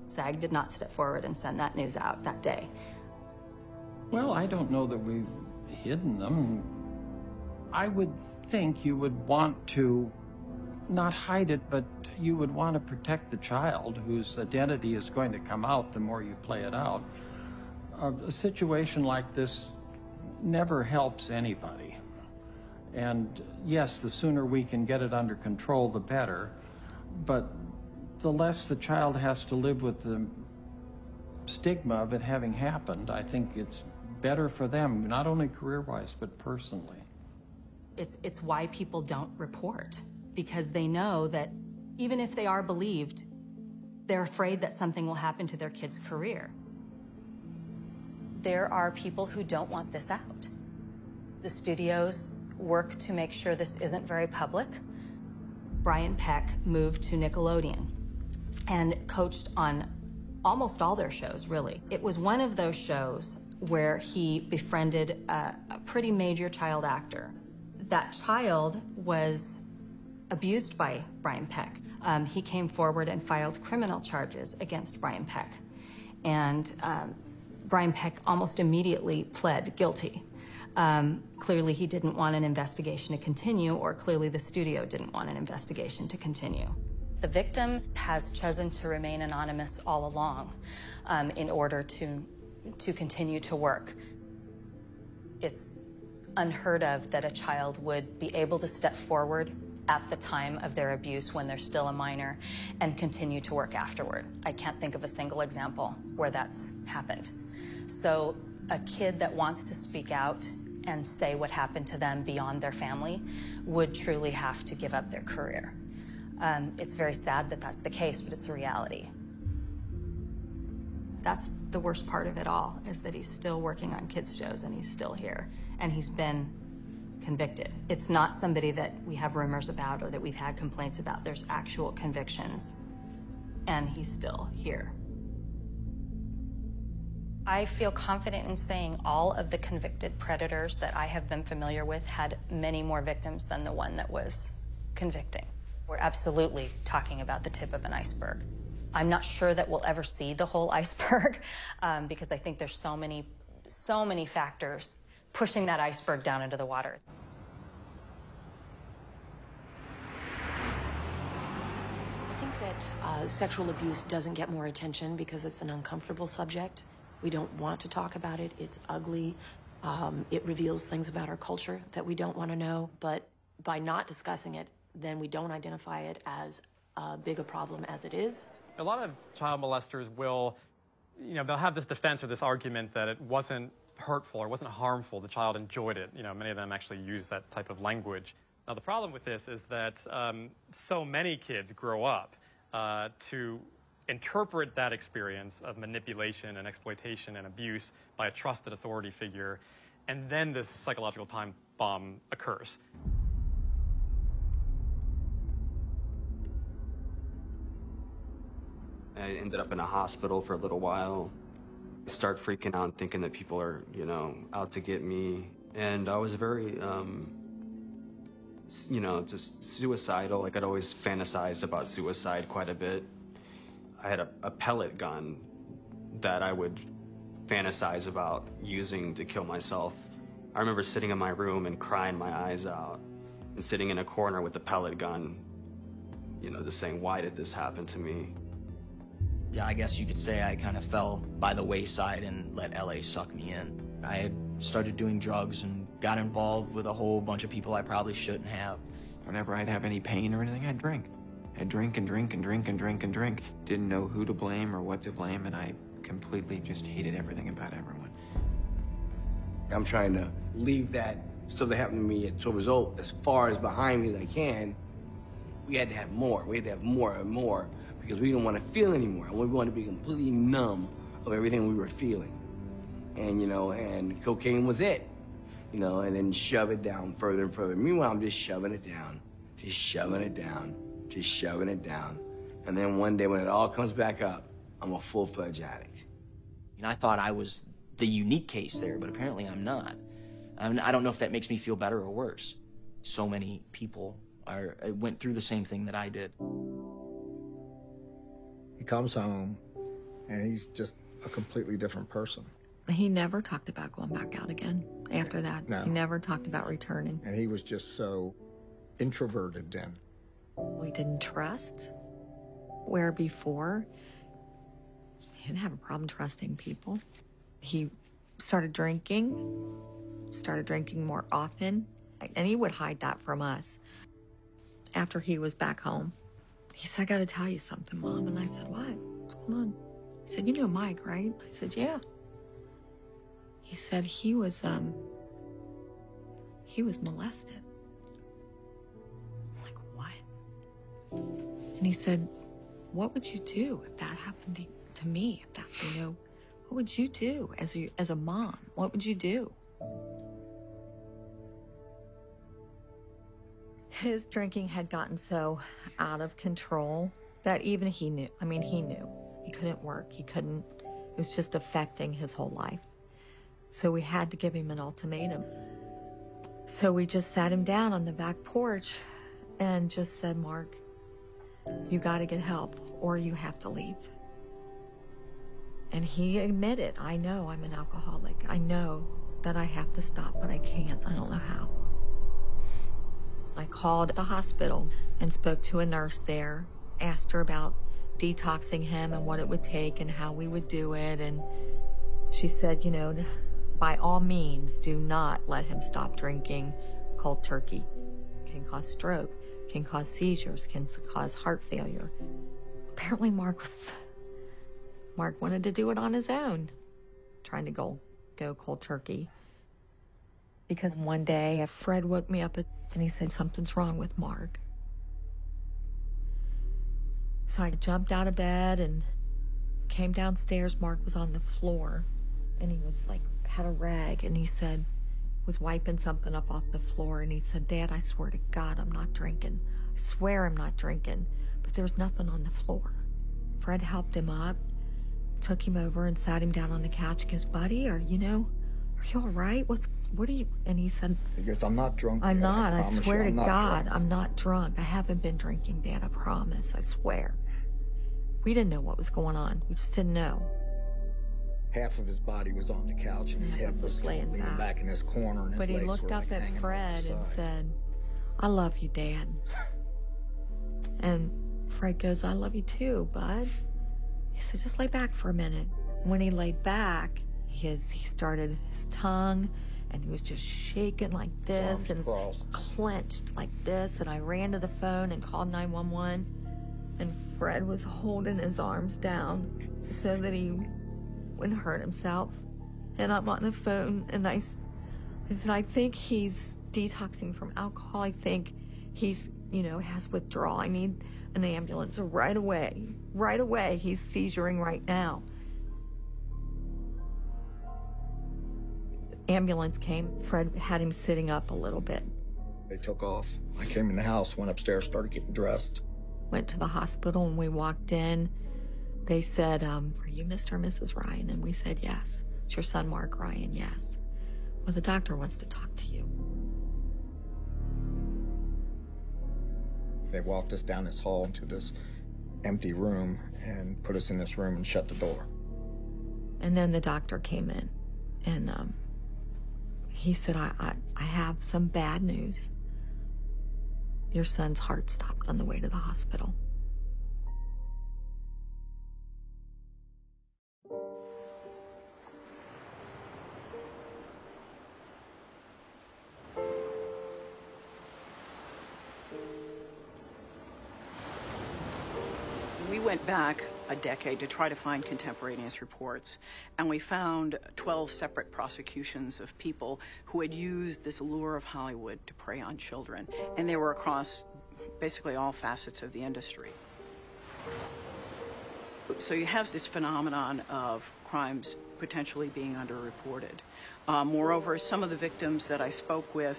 SAG did not step forward and send that news out that day.
Well, I don't know that we've hidden them. I would think you would want to not hide it, but you would want to protect the child whose identity is going to come out the more you play it out. A situation like this never helps anybody. And yes, the sooner we can get it under control, the better. But the less the child has to live with the stigma of it having happened, I think it's better for them, not only career-wise, but personally.
It's why people don't report, because they know that even if they are believed, they're afraid that something will happen to their kid's career. There are people who don't want this out. The studios work to make sure this isn't very public. Brian Peck moved to Nickelodeon and coached on almost all their shows, really. It was one of those shows where he befriended a pretty major child actor. That child was abused by Brian Peck. He came forward and filed criminal charges against Brian Peck. And Brian Peck almost immediately pled guilty. Clearly he didn't want an investigation to continue, or clearly the studio didn't want an investigation to continue. The victim has chosen to remain anonymous all along in order to continue to work. It's unheard of that a child would be able to step forward at the time of their abuse when they're still a minor and continue to work afterward. I can't think of a single example where that's happened. So a kid that wants to speak out and say what happened to them beyond their family would truly have to give up their career. It's very sad that that's the case, but it's a reality. That's the worst part of it all, is that he's still working on kids' shows and he's still here, and he's been convicted. It's not somebody that we have rumors about or that we've had complaints about. There's actual convictions, and he's still here. I feel confident in saying all of the convicted predators that I have been familiar with had many more victims than the one that was convicting. We're absolutely talking about the tip of an iceberg. I'm not sure that we'll ever see the whole iceberg because I think there's so many factors pushing that iceberg down into the water.
I think that sexual abuse doesn't get more attention because it's an uncomfortable subject. We don't want to talk about it. It's ugly. It reveals things about our culture that we don't want to know. But by not discussing it, then we don't identify it as big a problem as it is.
A lot of child molesters will, they'll have this defense or this argument that it wasn't hurtful or wasn't harmful. The child enjoyed it. Many of them actually use that type of language. Now, the problem with this is that so many kids grow up to interpret that experience of manipulation and exploitation and abuse by a trusted authority figure, and then this psychological time bomb occurs.
I ended up in a hospital for a little while. I start freaking out and thinking that people are, out to get me. And I was very, just suicidal. Like, I'd always fantasized about suicide quite a bit. I had a pellet gun that I would fantasize about using to kill myself. I remember sitting in my room and crying my eyes out and sitting in a corner with the pellet gun, just saying, why did this happen to me?
Yeah, I guess you could say I kind of fell by the wayside and let LA suck me in. I had started doing drugs and got involved with a whole bunch of people I probably shouldn't have.
Whenever I'd have any pain or anything, I'd drink. I'd drink and drink and drink and drink and drink. Didn't know who to blame or what to blame, and I completely just hated everything about everyone.
I'm trying to leave that stuff that happened to me at 12 years old as far as behind me as I can. We had to have more. We had to have more and more because we didn't want to feel anymore. And we wanted to be completely numb of everything we were feeling. And, you know, and cocaine was it, you know, and then shove it down further and further. Meanwhile, I'm just shoving it down, just shoving it down, just shoving it down. And then one day when it all comes back up, I'm a full-fledged addict.
And I thought I was the unique case there, but apparently I'm not. I don't know if that makes me feel better or worse. So many people went through the same thing that I did.
He comes home, and he's just a completely different person.
He never talked about going back out again after that.
No.
He never talked about returning.
And he was just so introverted then.
We didn't trust, where before he didn't have a problem trusting people. He started drinking more often, and he would hide that from us. After he was back home, he said, "I got to tell you something, Mom." And I said, "What? What's going on?" He said, "You know Mike, right?" I said, "Yeah." He said he was molested. I'm like, "What?" And he said, "What would you do if that happened to me? If that, you know, what would you do as a mom? What would you do?" His drinking had gotten so out of control that even he knew. I mean, he knew. He couldn't work. He couldn't. It was just affecting his whole life. So we had to give him an ultimatum. So we just sat him down on the back porch and just said, "Mark, you got to get help or you have to leave." And he admitted, "I know I'm an alcoholic. I know that I have to stop, but I can't. I don't know how." I called the hospital and spoke to a nurse there, asked her about detoxing him and what it would take and how we would do it. And she said, "You know, by all means, do not let him stop drinking cold turkey. It can cause stroke, can cause seizures, can cause heart failure." Apparently Mark wanted to do it on his own, trying to go cold turkey. Because one day Fred woke me up and he said, "Something's wrong with Mark." So I jumped out of bed and came downstairs. Mark was on the floor and he was like, had a rag, and he said, was wiping something up off the floor, and he said, "Dad, I swear to God, I'm not drinking. I swear I'm not drinking." But there was nothing on the floor. Fred helped him up, took him over and sat him down on the couch. He goes, "Buddy, are you all right? What are you?" And he said,
He goes, "I'm not drunk.
"I'm not. I swear to God,
drunk.
I'm not drunk. I haven't been drinking, Dad. I promise. I swear." We didn't know what was going on. We just didn't know.
Half of his body was on the couch, and his head was leaning back in his corner, and his
But he
legs
looked
were
up
like
at
hanging
Fred
off the
and
side.
said, "I love you, Dad." And Fred goes, "I love you too, bud." He said, "Just lay back for a minute." When he laid back, he started his tongue, and he was just shaking like this,
Arms
and
crossed.
clenched like this. And I ran to the phone and called 911. And Fred was holding his arms down so that he wouldn't hurt himself. And I'm on the phone, and I said, "I think he's detoxing from alcohol. I think he's, has withdrawal. I need an ambulance right away. Right away. He's seizuring right now." Ambulance came. Fred had him sitting up a little bit.
They took off. I came in the house, went upstairs, started getting dressed.
Went to the hospital, and we walked in. They said, "Are you Mr. or Mrs. Ryan?" And we said, "Yes." "It's your son, Mark Ryan?" "Yes." "Well, the doctor wants to talk to you."
They walked us down this hall into this empty room and put us in this room and shut the door.
And then the doctor came in, and he said, I have some bad news. Your son's heart stopped on the way to the hospital."
went back a decade to try to find contemporaneous reports, and we found 12 separate prosecutions of people who had used this allure of Hollywood to prey on children, and they were across basically all facets of the industry. So you have this phenomenon of crimes potentially being underreported. Moreover, some of the victims that I spoke with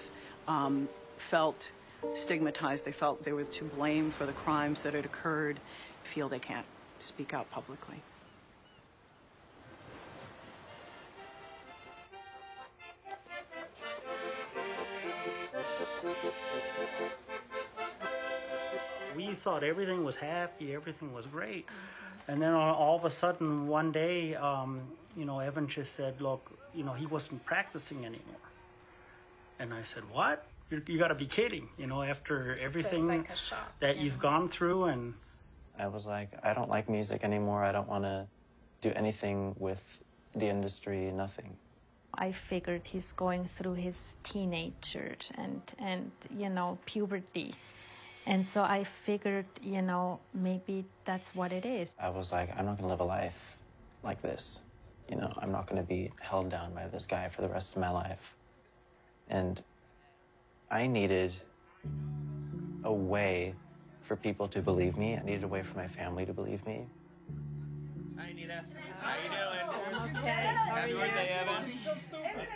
felt stigmatized. They felt they were to blame for the crimes that had occurred, feel they can't speak out publicly.
We thought everything was happy, everything was great. And then all of a sudden, one day, Evan just said, look, he wasn't practicing anymore. And I said, what? You got to be kidding, after everything like that you've gone through. And
I was like, I don't like music anymore. I don't want to do anything with the industry, nothing.
I figured he's going through his teenager and puberty. And so I figured, maybe that's what it is.
I was like, I'm not going to live a life like this. I'm not going to be held down by this guy for the rest of my life. And I needed a way for people to believe me. I needed a way for my family to believe me.
Hi, Nita. How you doing? Okay. Happy birthday, Evan.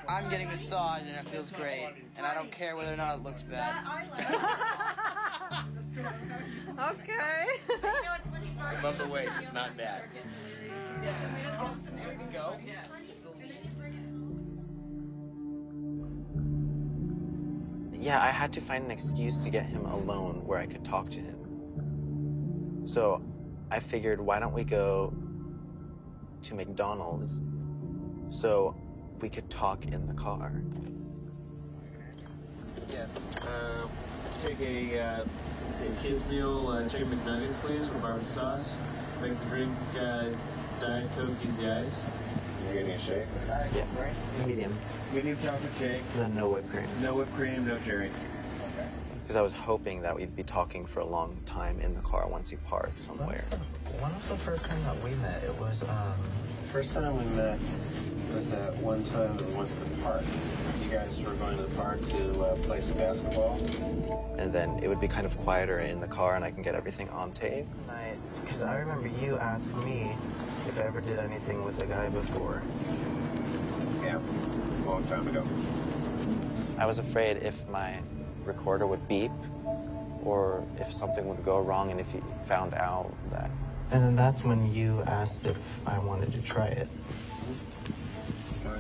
I'm getting massaged, and it feels great. And I don't care whether or not it looks bad.
Okay.
It's above the waist. It's not bad. Go.
Yeah, I had to find an excuse to get him alone where I could talk to him. So I figured, why don't we go to McDonald's so we could talk in the car?
Yes. Take a kids meal, chicken McNuggets, please, with barbecue sauce. Make the drink Diet Coke, easy ice. You're getting a shake?
Yeah, medium.
Medium chocolate shake.
Then no whipped cream.
No whipped cream, no cherry. Okay.
Because I was hoping that we'd be talking for a long time in the car once he parked somewhere.
When was the first time that we met? It was,
First time we met was that one time that we went to the park. You guys were going to the park to play some basketball.
And then it would be kind of quieter in the car and I can get everything on tape.
Because I remember you asked me if I ever did anything with a guy before.
Yeah, a long time ago.
I was afraid if my recorder would beep or if something would go wrong and if he found out that.
And then that's when you asked if I wanted to try it.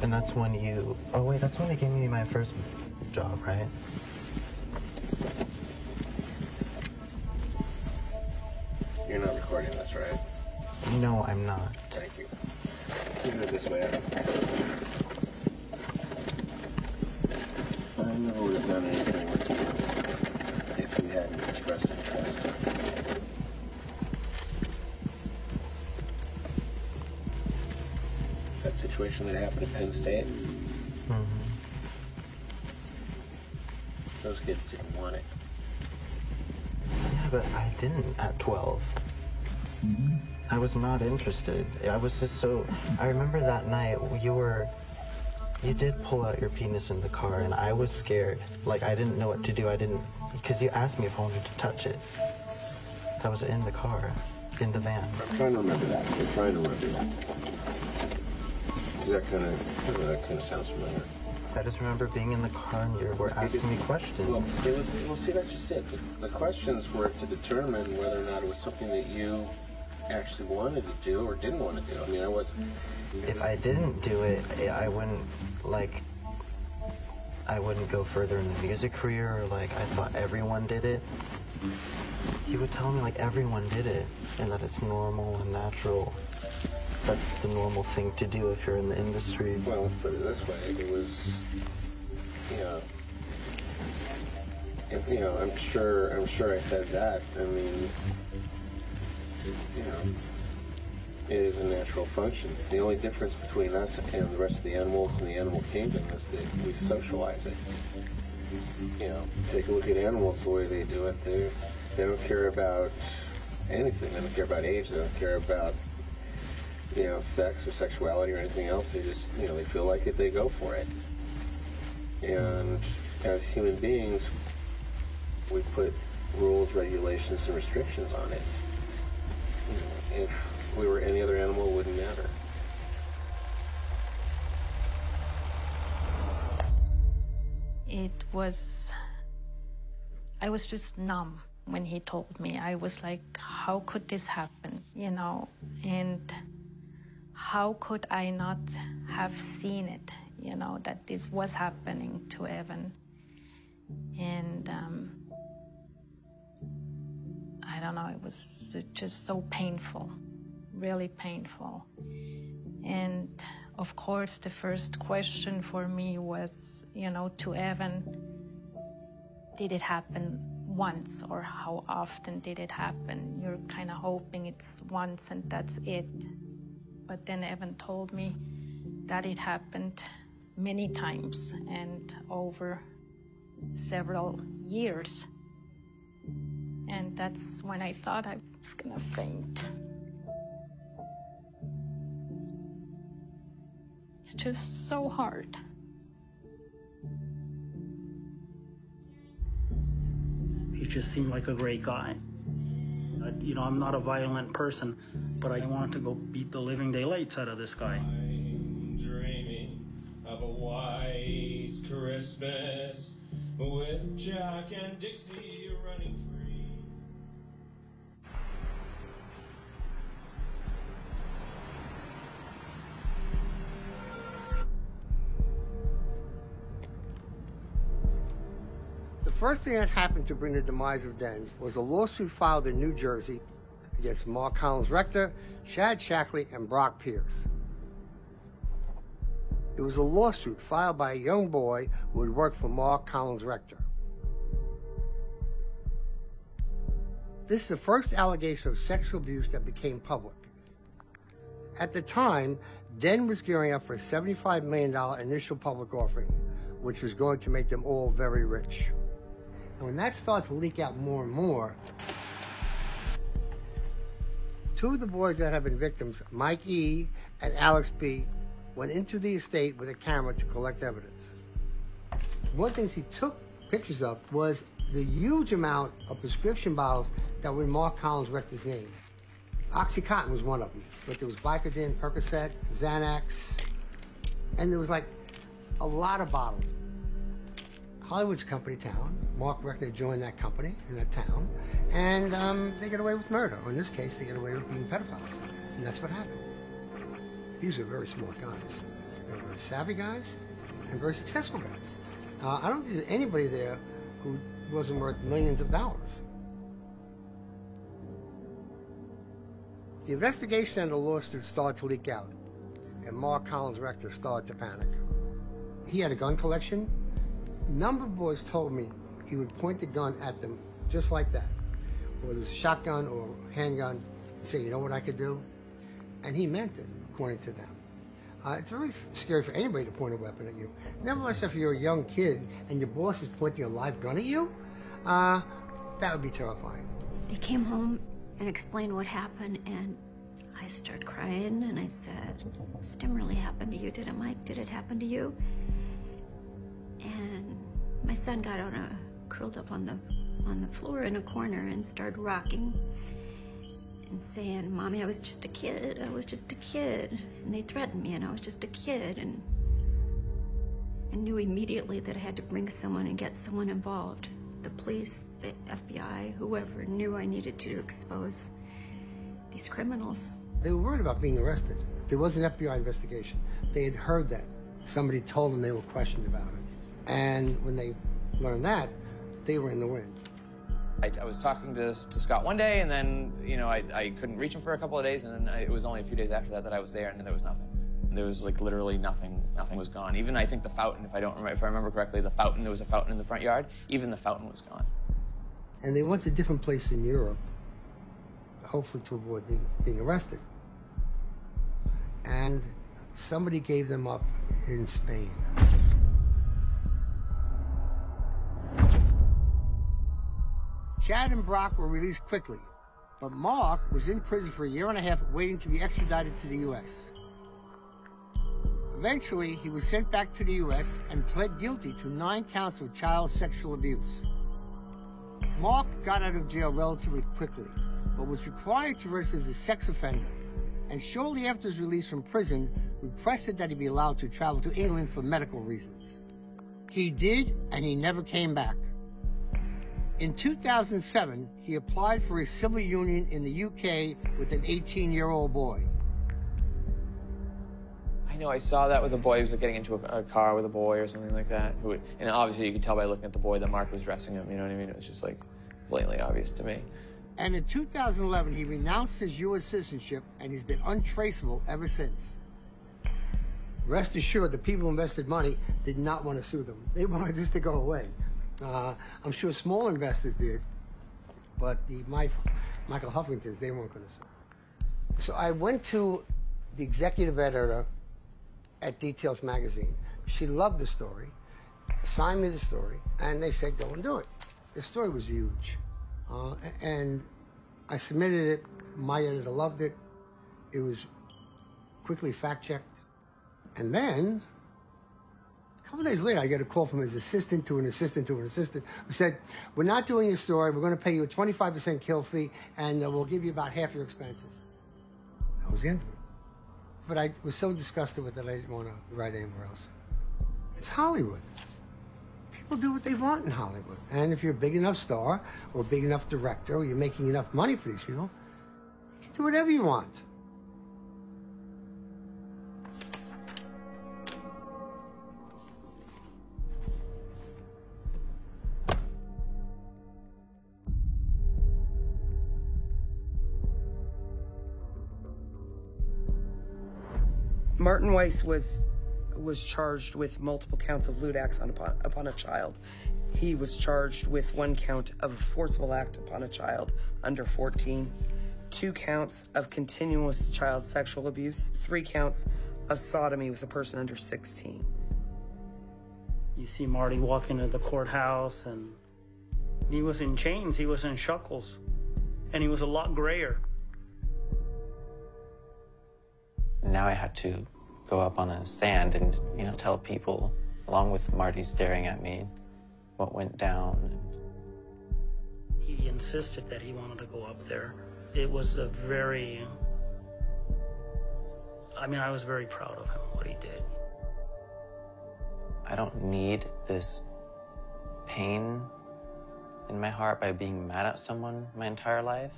And that's when you... Oh, wait, that's when you gave me my first job, right?
You're not recording this, right?
No, I'm not.
Thank you. You do it this way. I never would have done anything with you if you hadn't expressed interest. That situation that happened at Penn State?
Mm-hmm.
Those kids didn't want it.
Yeah, but I didn't at 12. Mm-hmm. I was not interested. I was just so... I remember that night you did pull out your penis in the car, and I was scared. Like, I didn't know what to do. Because you asked me if I wanted to touch it. I was in the car, in the van.
I'm trying to remember that. I'm trying to remember that. That kind of sounds familiar.
I just remember being in the car and you were asking me questions.
Well, see, that's just it. The questions were to determine whether or not it was something that you actually wanted to do or didn't want to do. I mean, I was...
If I didn't do it, I wouldn't go further in the music career, or I thought everyone did it. He would tell me everyone did it and that it's normal and natural. That's the normal thing to do if you're in the industry.
Well, let's put it this way. It was, I'm sure I said that. I mean, it is a natural function. The only difference between us and the rest of the animals in the animal kingdom is that we socialize it. Take a look at animals the way they do it. They don't care about
anything. They don't care about age. They don't care about, sex or sexuality or anything else. They just, they feel like it, they go for it. And as human beings, we put rules, regulations, and restrictions on it. If we were any other animal, it wouldn't matter.
I was just numb when he told me. I was like, how could this happen, and how could I not have seen it, that this was happening to Evan. And I don't know, it was just so painful, really painful. And of course, the first question for me was, to Evan, did it happen once, or how often did it happen? You're kind of hoping it's once and that's it. But then Evan told me that it happened many times and over several years. And that's when I thought I was gonna faint. It's just so hard.
He just seemed like a great guy. I'm not a violent person, but I wanted to go beat the living daylights out of this guy.
I'm dreaming of a white Christmas with Jack and Dixie running free.
The first thing that happened to bring the demise of Den was a lawsuit filed in New Jersey against Mark Collins Rector, Shad Shackley, and Brock Pierce. It was a lawsuit filed by a young boy who had worked for Mark Collins Rector. This is the first allegation of sexual abuse that became public. At the time, Den was gearing up for a $75 million initial public offering, which was going to make them all very rich. And when that started to leak out more and more, two of the boys that have been victims, Mike E. and Alex B., went into the estate with a camera to collect evidence. One of the things he took pictures of was the huge amount of prescription bottles that were in Mark Collins Rector's name. OxyContin was one of them, but there was Vicodin, Percocet, Xanax, and there was like a lot of bottles. Hollywood's a company town. Mark Rector joined that company in that town, and they get away with murder. Or in this case, they get away with being pedophiles, and that's what happened. These were very smart guys. They were very savvy guys and very successful guys. I don't think there's anybody there who wasn't worth millions of dollars. The investigation and the lawsuit started to leak out, and Mark Collins Rector started to panic. He had a gun collection. A number of boys told me he would point the gun at them just like that, whether it was a shotgun or a handgun, and say, you know what I could do? And he meant it, according to them. It's very scary for anybody to point a weapon at you. Nevertheless, if you're a young kid and your boss is pointing a live gun at you, that would be terrifying.
They came home and explained what happened, and I started crying, and I said, this didn't really happen to you, did it, Mike? Did it happen to you? And my son got curled up on the floor in a corner and started rocking and saying, Mommy, I was just a kid. I was just a kid. And they threatened me, and I was just a kid. And I knew immediately that I had to bring someone and get someone involved. The police, the FBI, whoever knew I needed to expose these criminals.
They were worried about being arrested. There was an FBI investigation. They had heard that. Somebody told them they were questioned about it. And when they learned that, they were in the wind.
I was talking to Scott one day, and then, I couldn't reach him for a couple of days, and then it was only a few days after that I was there, and then there was nothing. There was literally nothing. Nothing was gone. Even I think the fountain, if I remember correctly, there was a fountain in the front yard. Even the fountain was gone.
And they went to different places in Europe, hopefully to avoid being arrested. And somebody gave them up in Spain. Shad and Brock were released quickly, But Mark was in prison for a year and a half waiting to be extradited to the U.S. Eventually, he was sent back to the U.S. and pled guilty to 9 counts of child sexual abuse. Mark got out of jail relatively quickly, but was required to register as a sex offender, and shortly after his release from prison, requested that he be allowed to travel to England for medical reasons. He did, and he never came back. In 2007, he applied for a civil union in the UK with an 18-year-old boy.
I know I saw that with a boy who was getting into a car with a boy or something like that. And obviously you could tell by looking at the boy that Mark was dressing him, you know what I mean? It was just like blatantly obvious to me.
And in 2011, he renounced his U.S. citizenship, and he's been untraceable ever since. Rest assured, the people who invested money did not want to sue them. They wanted this to go away. I'm sure small investors did, but the Michael Huffingtons, they weren't going to sue. So I went to the executive editor at Details magazine. She loved the story, assigned me the story, and they said, go and do it. The story was huge. And I submitted it. My editor loved it. It was quickly fact-checked. And then, a couple days later, I get a call from his assistant to an assistant to an assistant who said, we're not doing your story. We're going to pay you a 25% kill fee, and we'll give you about half your expenses. I was into it. But I was so disgusted with it, I didn't want to write anywhere else. It's Hollywood. People do what they want in Hollywood. And if you're a big enough star or a big enough director or you're making enough money for these people, you can do whatever you want.
Martin Weiss was charged with multiple counts of lewd acts upon a child. He was charged with 1 count of a forcible act upon a child under 14, 2 counts of continuous child sexual abuse, 3 counts of sodomy with a person under 16.
You see Marty walk into the courthouse, and he was in chains, he was in shackles, and he was a lot grayer.
Now I had to go up on a stand and, tell people, along with Marty staring at me, what went down.
He insisted that he wanted to go up there. It was a very... I was very proud of him, what he did.
I don't need this pain in my heart by being mad at someone my entire life,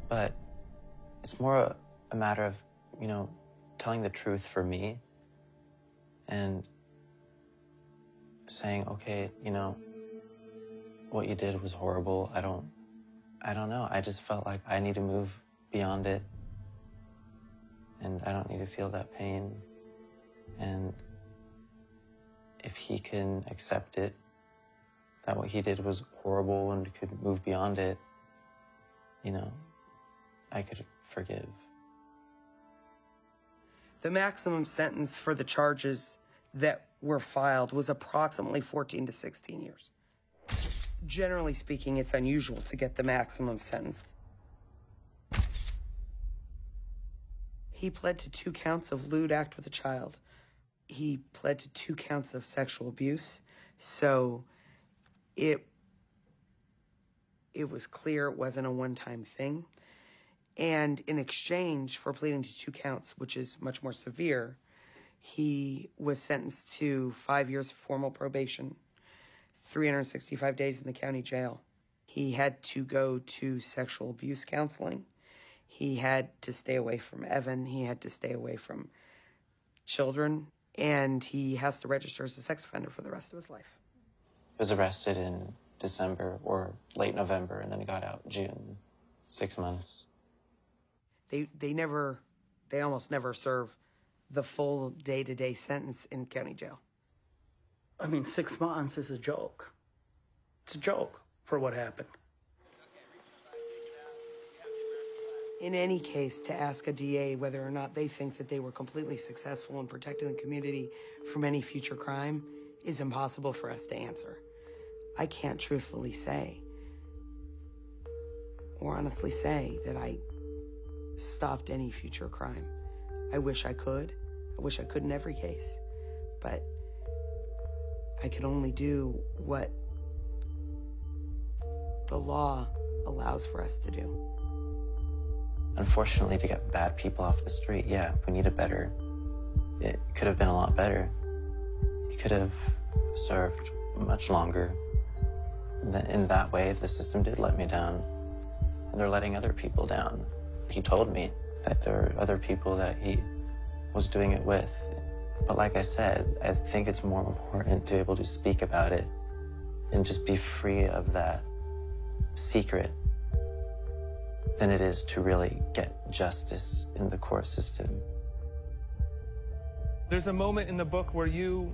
but it's more a matter of, telling the truth for me and saying, okay, what you did was horrible. I don't know. I just felt like I need to move beyond it, and I don't need to feel that pain. And if he can accept it, that what he did was horrible and could move beyond it, I could forgive.
The maximum sentence for the charges that were filed was approximately 14 to 16 years. Generally speaking, it's unusual to get the maximum sentence. He pled to 2 counts of lewd act with a child. He pled to 2 counts of sexual abuse. So it was clear it wasn't a one-time thing. And in exchange for pleading to 2 counts, which is much more severe, he was sentenced to 5 years of formal probation, 365 days in the county jail. He had to go to sexual abuse counseling. He had to stay away from Evan. He had to stay away from children. And he has to register as a sex offender for the rest of his life.
He was arrested in December or late November, and then he got out June. 6 months.
They almost never serve the full day-to-day sentence in county jail.
6 months is a joke. It's a joke for what happened.
In any case, to ask a DA whether or not they think that they were completely successful in protecting the community from any future crime is impossible for us to answer. I can't truthfully say. or honestly say that I stopped any future crime. I wish I could. I wish I could in every case. But I can only do what the law allows for us to do.
Unfortunately, to get bad people off the street, yeah, we need it could have been a lot better. He could have served much longer. In that way, the system did let me down. And they're letting other people down. He told me that there are other people that he was doing it with. But like I said, I think it's more important to be able to speak about it and just be free of that secret than it is to really get justice in the court system.
There's a moment in the book where you,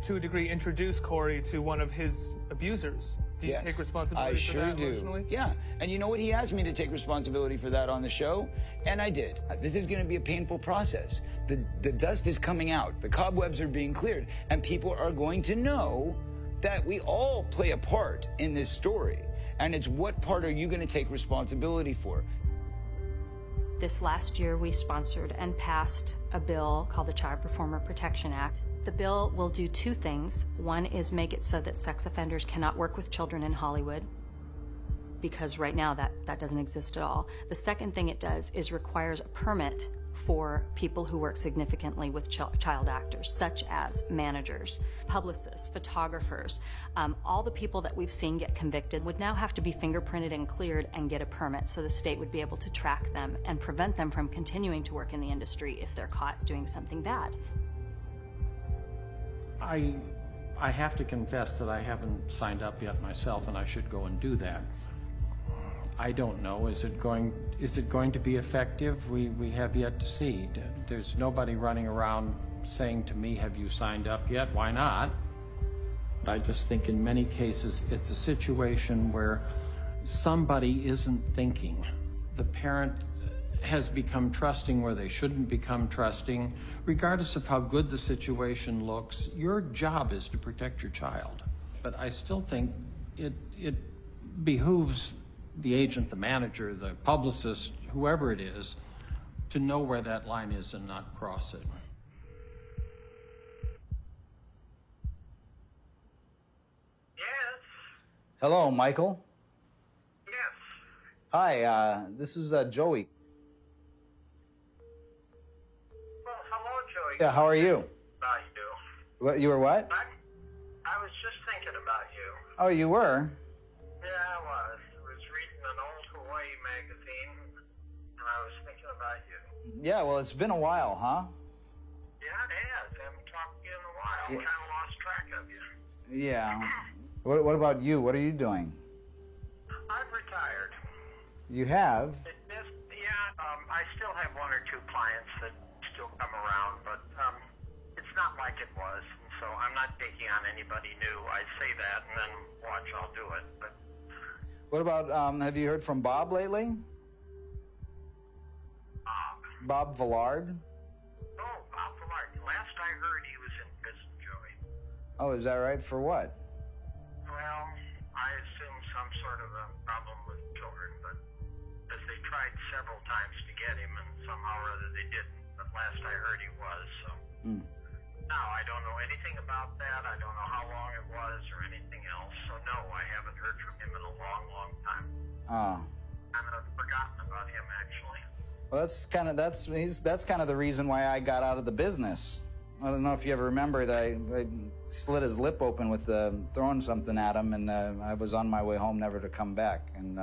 to a degree, introduce Corey to one of his abusers. Do you take responsibility for that emotionally?
Yeah, and you know what? He asked me to take responsibility for that on the show, and I did. This is going to be a painful process. The dust is coming out. The cobwebs are being cleared, and people are going to know that we all play a part in this story. And it's what part are you going to take responsibility for?
This last year, we sponsored and passed a bill called the Child Performer Protection Act. The bill will do two things. One is make it so that sex offenders cannot work with children in Hollywood, because right now that doesn't exist at all. The second thing it does is requires a permit for people who work significantly with child actors, such as managers, publicists, photographers. All the people that we've seen get convicted would now have to be fingerprinted and cleared and get a permit, so the state would be able to track them and prevent them from continuing to work in the industry if they're caught doing something bad.
I have to confess that I haven't signed up yet myself, and I should go and do that. I don't know. Is it going to be effective? We have yet to see. There's nobody running around saying to me, have you signed up yet? Why not? I just think in many cases it's a situation where somebody isn't thinking. The parent has become trusting where they shouldn't become trusting. Regardless of how good the situation looks, your job is to protect your child. But I still think it behooves the agent, the manager, the publicist, whoever it is, to know where that line is and not cross it.
Hello, Michael.
Yes.
Hi, this is Joey.
Well, hello, Joey.
Yeah, how are you?
How you do?
What, you were what?
I was just thinking about you.
Oh, you were?
Yeah, I was. I was reading an old Hawaii magazine, and I was thinking about you.
Yeah, well, it's been a while, huh?
Yeah, it has. I haven't talked to you in a while.
Yeah.
Kind of lost track of you.
Yeah. What about you? What are you doing?
I've retired.
You have?
I still have one or two clients that still come around, but it's not like it was, and so I'm not taking on anybody new. I say that, and then watch, I'll do it. But
What about, have you heard from Bob lately? Bob Villard?
oh, Bob Villard. Last I heard, he was in prison, Joey.
Oh, is that right? For what?
Well, I assume some sort of a problem with children, but as they tried several times to get him, and somehow or other they didn't. But last I heard, he was. So now I don't know anything about that. I don't know how long it was or anything else. So no, I haven't heard from him in a long, long time.
Oh.
Kind of forgotten about him, actually.
Well, that's kind of the reason why I got out of the business. I don't know if you ever remember that I slit his lip open with throwing something at him, and I was on my way home, never to come back. And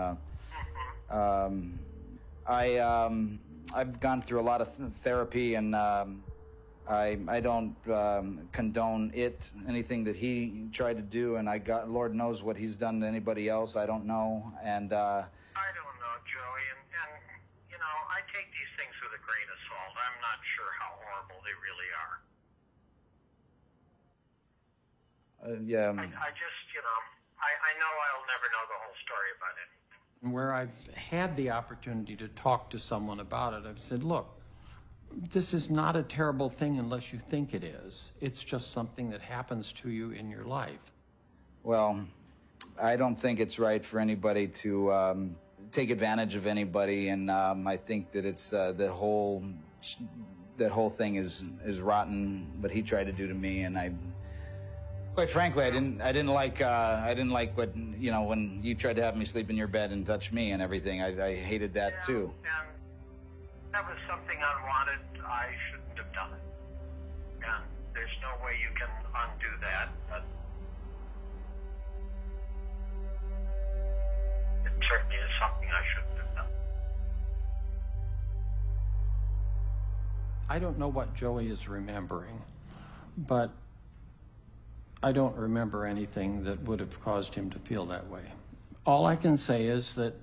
I've gone through a lot of therapy, and I don't condone anything that he tried to do, and Lord knows what he's done to anybody else. I don't know, and
I don't know, Joey, and you know, I take these things with a grain of salt. I'm not sure how horrible they really are.
yeah.
I just, you know, I know I'll never know the whole story about it.
Where I've had the opportunity to talk to someone about it, I've said, look, this is not a terrible thing unless you think it is. It's just something that happens to you in your life.
Well, I don't think it's right for anybody to take advantage of anybody, and I think that it's that whole thing is rotten. What he tried to do to me, and quite frankly, I didn't like what, you know, when you tried to have me sleep in your bed and touch me and everything. I hated that too.
And that was something unwanted. I shouldn't have done it. And there's no way you can undo that. But it certainly is something I shouldn't have done.
I don't know what Joey is remembering, but I don't remember anything that would have caused him to feel that way. All I can say is that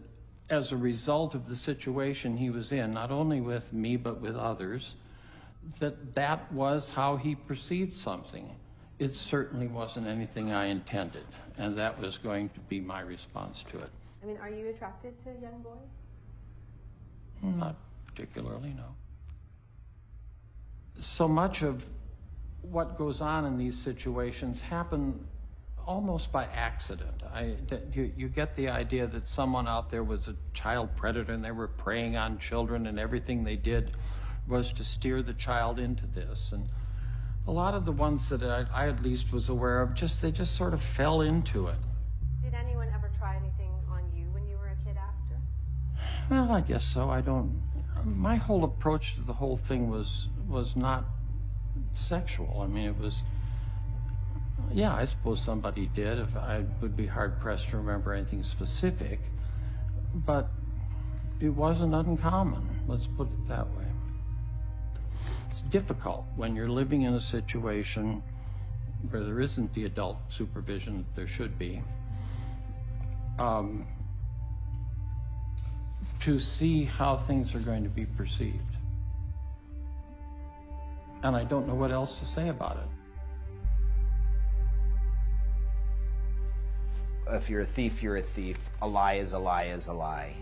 as a result of the situation he was in, not only with me but with others, that was how he perceived something. It certainly wasn't anything I intended, and that was going to be my response to it.
I mean, are you attracted to young boys?
Not particularly, no. So much of what goes on in these situations happen almost by accident. You get the idea that someone out there was a child predator and they were preying on children, and everything they did was to steer the child into this. And a lot of the ones that I at least was aware of, they just sort of fell into it.
Did anyone ever try anything on you when you were a kid after?
Well, I guess so. My whole approach to the whole thing was not sexual. I mean, it was, yeah, I suppose somebody did. If I would be hard-pressed to remember anything specific, but it wasn't uncommon. Let's put it that way. It's difficult when you're living in a situation where there isn't the adult supervision that there should be, to see how things are going to be perceived. And I don't know what else to say about it.
If you're a thief, you're a thief. A lie is a lie is a lie.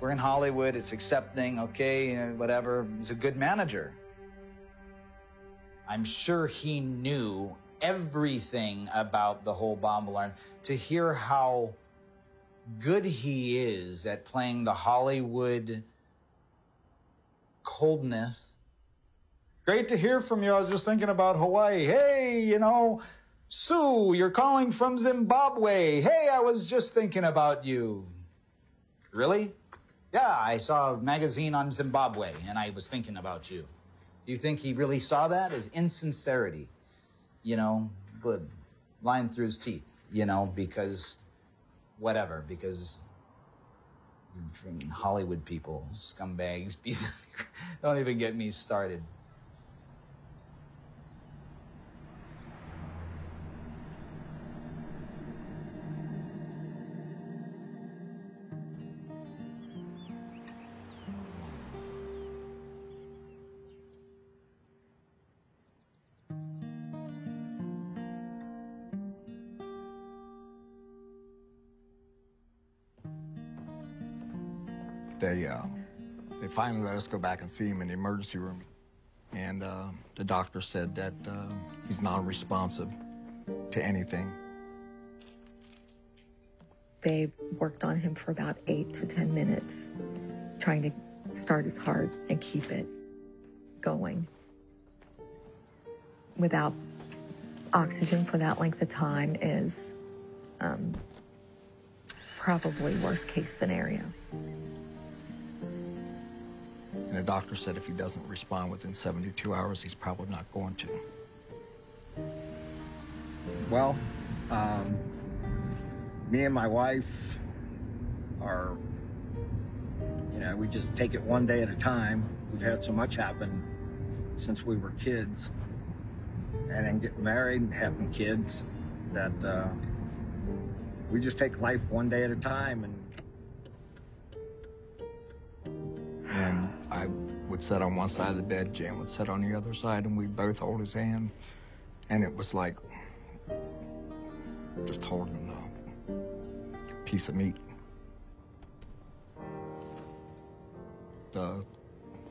We're in Hollywood, it's accepting, okay, whatever. He's a good manager. I'm sure he knew everything about the whole bomb alarm. To hear how good he is at playing the Hollywood coldness. Great to hear from you. I was just thinking about Hawaii. Hey, you know, Sue, you're calling from Zimbabwe. Hey, I was just thinking about you. Really? Yeah, I saw a magazine on Zimbabwe, and I was thinking about you. You think he really saw that? As insincerity, you know, good, lying through his teeth, you know, because whatever, because from Hollywood people, scumbags, don't even get me started.
They finally let us go back and see him in the emergency room. And the doctor said that he's non-responsive to anything.
They worked on him for about 8 to 10 minutes, trying to start his heart and keep it going. Without oxygen for that length of time is probably worst case scenario.
And the doctor said if he doesn't respond within 72 hours, he's probably not going to. Well, me and my wife are, you know, we just take it one day at a time. We've had so much happen since we were kids, and then getting married and having kids, that we just take life one day at a time. And I would sit on one side of the bed, Jan would sit on the other side, and we'd both hold his hand. And it was like just holding a piece of meat. The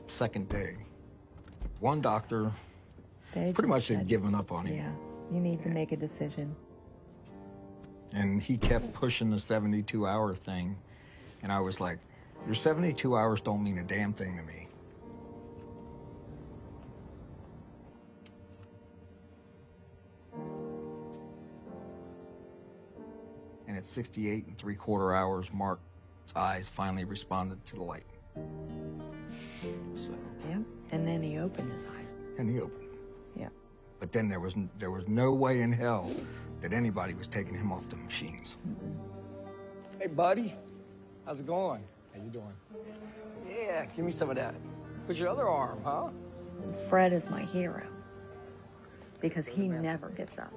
second day, one doctor pretty much had given up on him.
Yeah, you need to make a decision.
And he kept pushing the 72-hour thing. And I was like, your 72 hours don't mean a damn thing to me. And at 68 3/4 hours, Mark's eyes finally responded to the light. So.
Yeah, and then he opened his eyes.
And he opened.
Yeah.
But then there was no way in hell that anybody was taking him off the machines. Hey, buddy. How's it going? How you doing? Yeah, give me some of that. Where's your other arm, huh?
Fred is my hero because he never gives up.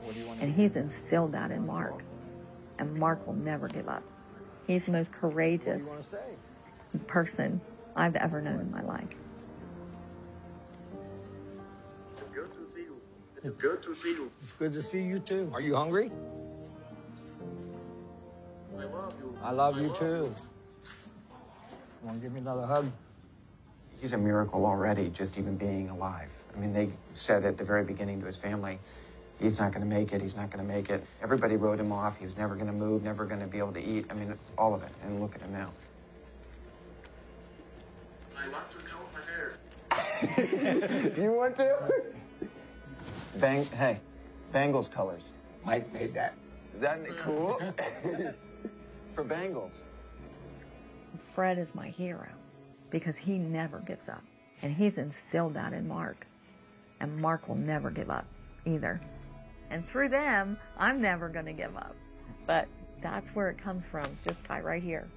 What do you want to
And he's instilled that in Mark. And Mark will never give up. He's the most courageous person I've ever known in my life.
It's good to see you. It's good to see you. It's good to see you, too. Are you hungry?
I love you.
I love you, too. Want to give me another hug?
He's a miracle already, just even being alive. I mean, they said at the very beginning to his family, he's not going to make it, he's not going to make it. Everybody wrote him off. He was never going to move, never going to be able to eat. I mean, all of it. And look at him now.
I want to cut my hair.
You want to? Hey, Bengals colors.
Mike made that.
Isn't it cool? For Bengals.
Fred is my hero because he never gives up. And he's instilled that in Mark. And Mark will never give up either. And through them, I'm never going to give up. But that's where it comes from, this guy right here.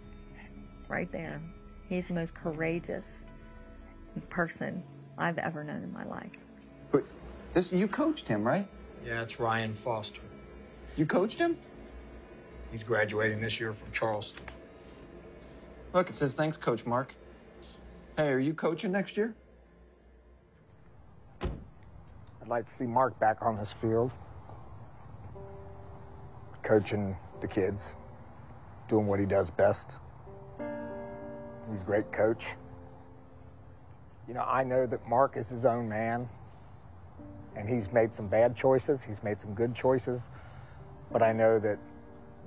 Right there. He's the most courageous person I've ever known in my life.
But you coached him, right?
Yeah, it's Ryan Foster.
You coached him?
He's graduating this year from Charleston.
Look, it says, thanks, Coach Mark. Hey, are you coaching next year?
I'd like to see Mark back on this field, coaching the kids, doing what he does best. He's a great coach. You know, I know that Mark is his own man, and he's made some bad choices, he's made some good choices, but I know that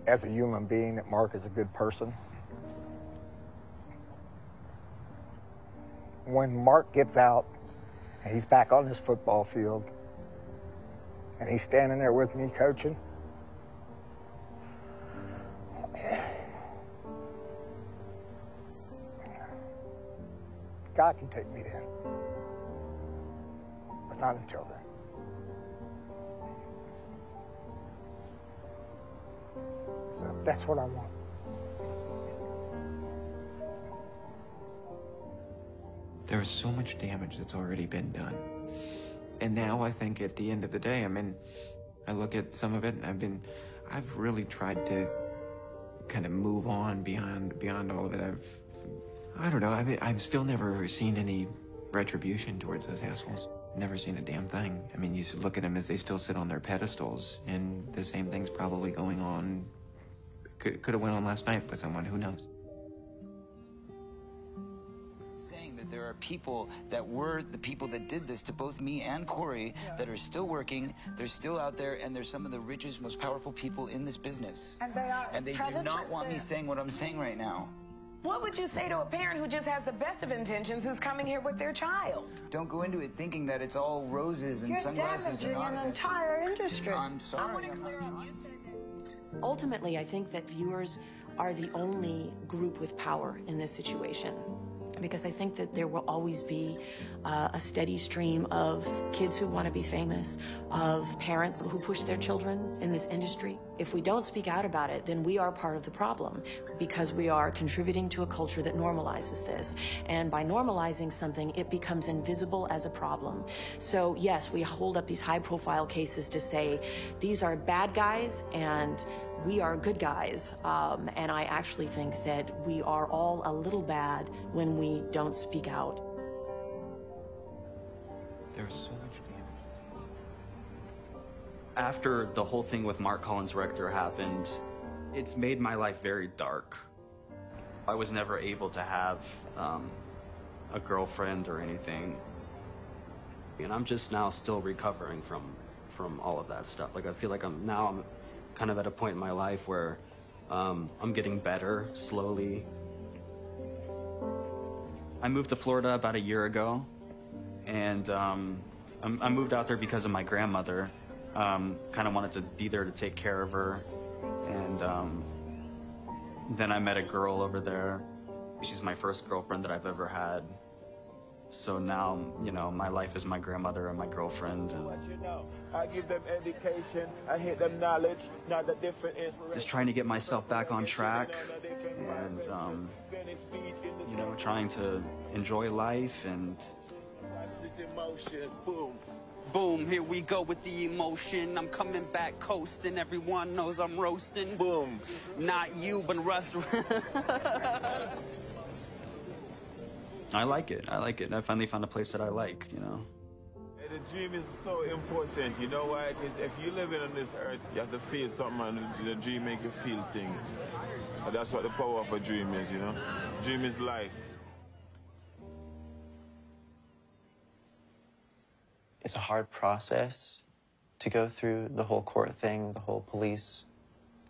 as a human being, that Mark is a good person. When Mark gets out, and he's back on his football field, and he's standing there with me coaching, God can take me then, but not until then. So that's what I want.
There's so much damage that's already been done. And now I think at the end of the day, I mean, I look at some of it and I've really tried to kind of move on beyond all of it. I don't know, I've still never seen any retribution towards those assholes. Never seen a damn thing. I mean, you look at them as they still sit on their pedestals, and the same thing's probably going on. Could have went on last night with someone, who knows?
Saying that there are people that were the people that did this to both me and Corey that are still working, they're still out there, and they're some of the richest, most powerful people in this business. And they do not want me saying what I'm saying right now.
What would you say to a parent who just has the best of intentions who's coming here with their child?
Don't go into it thinking that it's all roses and
You're
sunglasses.
damaging
and
an entire industry.
I'm sorry.
Ultimately, I think that viewers are the only group with power in this situation. Because I think that there will always be a steady stream of kids who want to be famous, of parents who push their children in this industry. If we don't speak out about it, then we are part of the problem, because we are contributing to a culture that normalizes this. And by normalizing something, it becomes invisible as a problem. So yes, we hold up these high-profile cases to say, these are bad guys and we are good guys. And I actually think that we are all a little bad when we don't speak out.
There's so much damage.
After the whole thing with Mark Collins Rector happened, it's made my life very dark. I was never able to have a girlfriend or anything. And I'm just now still recovering from all of that stuff. Like, I feel like I'm kind of at a point in my life where I'm getting better slowly. I moved to Florida about a year ago, and I moved out there because of my grandmother. Kind of wanted to be there to take care of her, and then I met a girl over there. She's my first girlfriend that I've ever had. So now, you know, my life is my grandmother and my girlfriend. And
I give them education, I hit them knowledge, not the different inspiration.
Just trying to get myself back on track, and you know, trying to enjoy life and.
Watch this emotion, boom.
Boom, here we go with the emotion. I'm coming back coasting. Everyone knows I'm roasting.
Boom.
Not you, but Russ.
I like it. I like it. I finally found a place that I like, you know.
The dream is so important, you know why? Because if you're living on this earth, you have to feel something, and the dream make you feel things. And that's what the power of a dream is, you know? Dream is life.
It's a hard process to go through the whole court thing, the whole police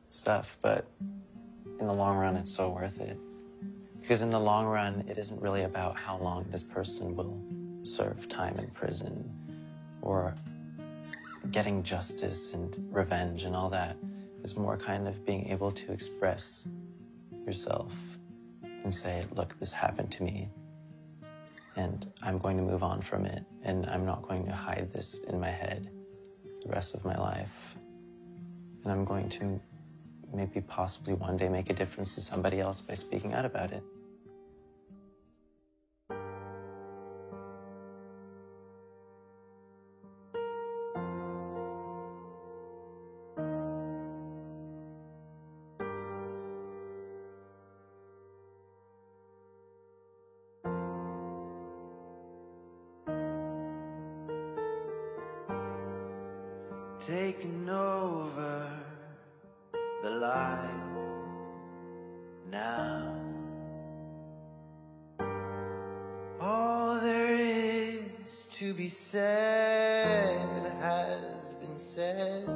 stuff, but in the long run, it's so worth it. Because in the long run, it isn't really about how long this person will serve time in prison or getting justice and revenge and all that. It's more kind of being able to express yourself and say, look, this happened to me, and I'm going to move on from it, and I'm not going to hide this in my head the rest of my life. And I'm going to maybe possibly one day make a difference to somebody else by speaking out about it.
Taking over the light now. All there is to be said has been said.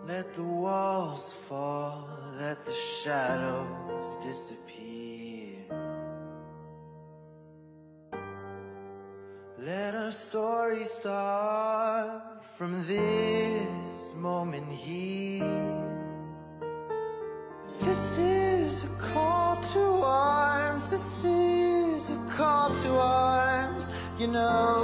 Let the walls fall, let the shadows disappear. Let our story start from this moment here. This is a call to arms, this is a call to arms, you know.